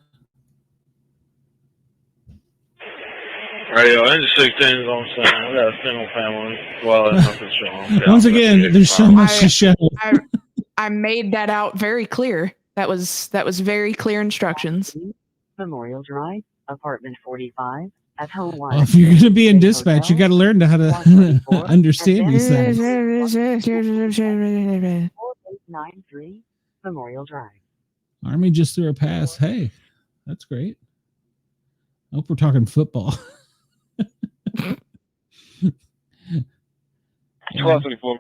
Radio engine 16 is on scene. We got a single family. Well, that's nothing showing.
Once again, there's so much to show.
I made that out very clear. That was very clear instructions.
Memorial Drive, apartment 45, at home 1.
Well, if you're going to be in dispatch, you got to learn how to understand these things.
4893, Memorial Drive.
Army just threw a pass. Hey, that's great. I hope we're talking football.
1234.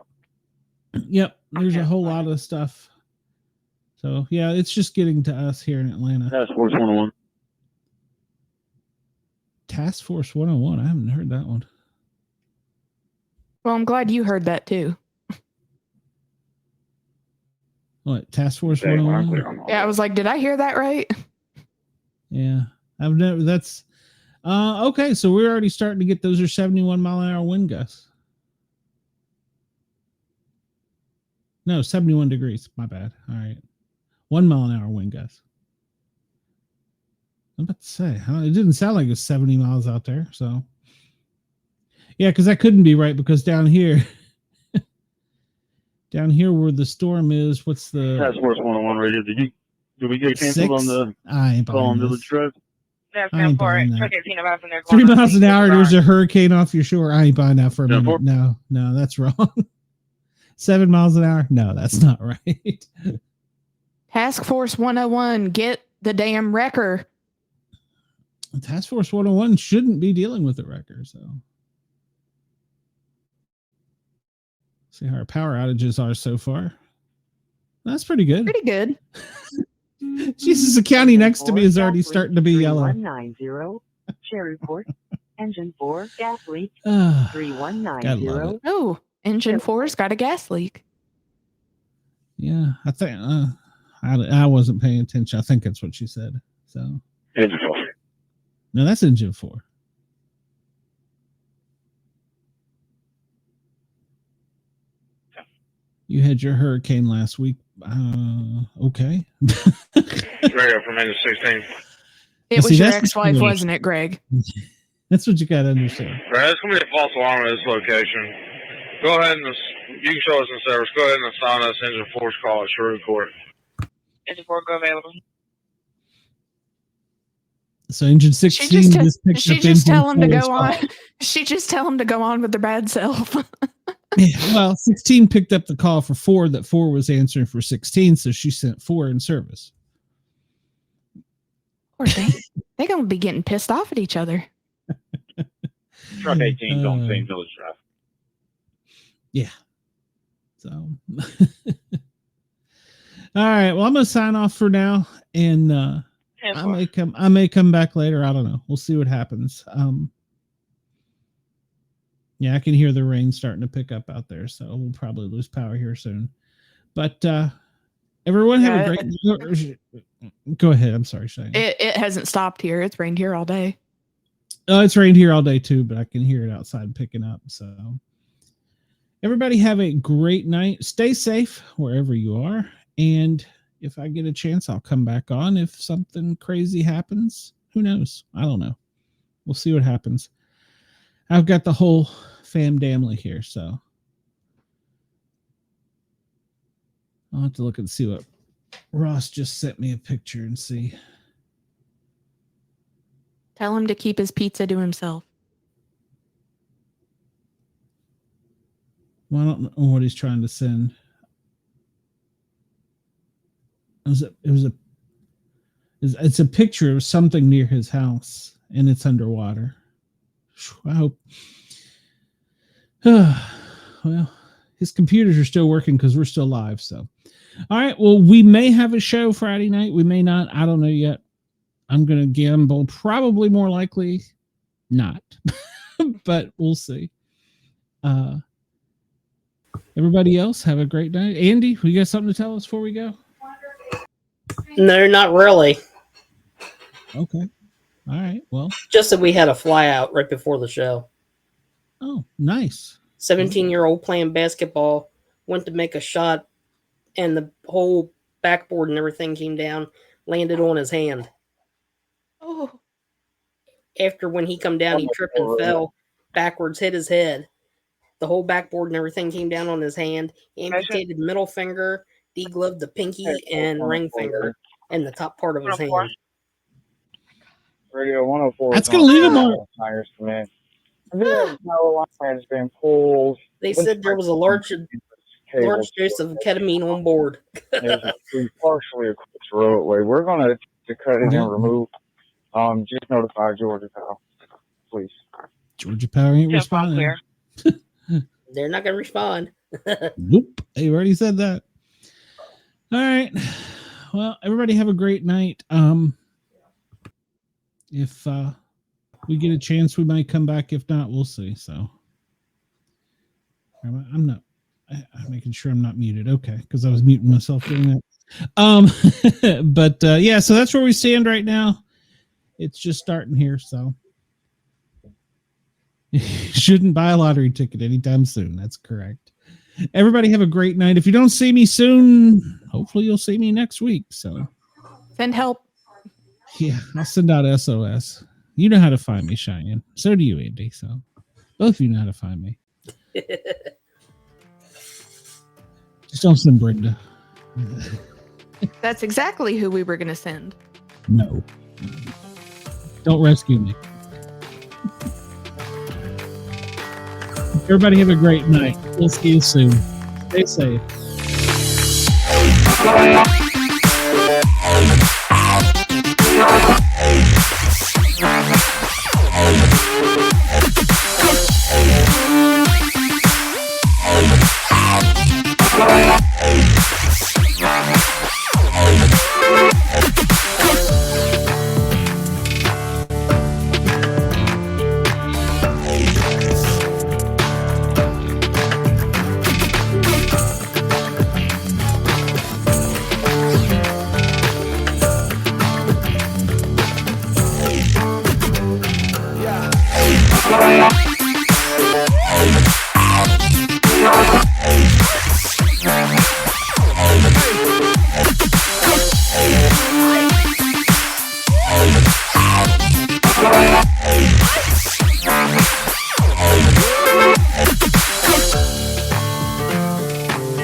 Yep, there's a whole lot of stuff. So, yeah, it's just getting to us here in Atlanta.
Task Force 101.
Task Force 101. I haven't heard that one.
Well, I'm glad you heard that too.
What, Task Force 101?
Yeah, I was like, did I hear that right?
Yeah, I've never. That's okay. So we're already starting to get those are 71 mile an hour wind gusts. No, 71 degrees. My bad. All right, 1 mile an hour wind gusts. I'm about to say, it didn't sound like it was 70 miles out there. So yeah, because that couldn't be right because down here. Down here where the storm is, what's the
Task Force 101 radio? Did we get canceled on the call on Village Drive?
That's
I ain't
for it.
buying that.
Truck 18 about from there.
3 miles an hour, there's a hurricane off your shore. I ain't buying that for a minute. No, that's wrong. 7 miles an hour? No, that's not right.
Task Force 101, get the damn wrecker.
Task Force 101 shouldn't be dealing with the wrecker, so. See how our power outages are so far. That's pretty good.
Pretty good.
Jesus, the county next to me is already starting to be yellow.
3190, Sherryport, engine 4, gas leak. 3190.
Oh, engine 4's got a gas leak.
Yeah, I think I wasn't paying attention. I think that's what she said. So
Engine 4.
No, that's engine 4. You had your hurricane last week. Okay.
Radio from engine 16.
It was your ex-wife, wasn't it, Greg?
That's what you got to understand.
Right, it's going to be a false alarm at this location. Go ahead and you can show us in service. Go ahead and assign us engine 4's call at Shreveport.
Engine 4 go available.
So engine 16
she just tell him to go on. She just tell him to go on with their bad self.
Yeah, well, 16 picked up the call for 4 that 4 was answering for 16, so she sent 4 in service.
Or they're going to be getting pissed off at each other.
Truck 18's on St. Village Drive.
Yeah. So, all right. Well, I'm going to sign off for now, and I may come back later. I don't know. We'll see what happens. Yeah, I can hear the rain starting to pick up out there, so we'll probably lose power here soon. But everyone have a great. Go ahead. I'm sorry, Shane.
It hasn't stopped here. It's rained here all day.
Oh, it's rained here all day too, but I can hear it outside picking up. So everybody have a great night. Stay safe wherever you are, and if I get a chance, I'll come back on. If something crazy happens, who knows? I don't know. We'll see what happens. I've got the whole family here, so I'll have to look and see what Ross just sent me a picture and see.
Tell him to keep his pizza to himself.
Well, I don't know what he's trying to send. It's a picture of something near his house, and it's underwater. I hope. Well, his computers are still working because we're still live. So, all right. Well, we may have a show Friday night. We may not. I don't know yet. I'm going to gamble. Probably more likely not, but we'll see. Everybody else, have a great night. Andy, you got something to tell us before we go?
No, not really.
Okay. All right. Well,
just that we had a fly out right before the show.
Oh, nice.
17-year-old playing basketball went to make a shot, and the whole backboard and everything came down, landed on his hand.
Oh.
After when he come down, he tripped and fell backwards, hit his head. The whole backboard and everything came down on his hand. Amputated middle finger, degloved the pinky and ring finger, and the top part of his hand.
Radio 104.
That's going to leave him on.
Tires, man. No line has been pulled.
They said there was a large dose of ketamine on board.
Partially across the roadway. We're going to cut it and remove. Just notify Georgia Power, please.
Georgia Power ain't responding.
They're not going to respond.
Nope. They already said that. All right. Well, everybody have a great night. If we get a chance, we might come back. If not, we'll see. So I'm making sure I'm not muted. Okay. Because I was muting myself doing that. But yeah, so that's where we stand right now. It's just starting here. So you shouldn't buy a lottery ticket anytime soon. That's correct. Everybody have a great night. If you don't see me soon, hopefully you'll see me next week. So
send help.
Yeah, I'll send out SOS. You know how to find me, Cheyenne. So do you, Andy. So both of you know how to find me. Just don't send Brenda.
That's exactly who we were going to send.
No. Don't rescue me. Everybody have a great night. We'll see you soon. Stay safe.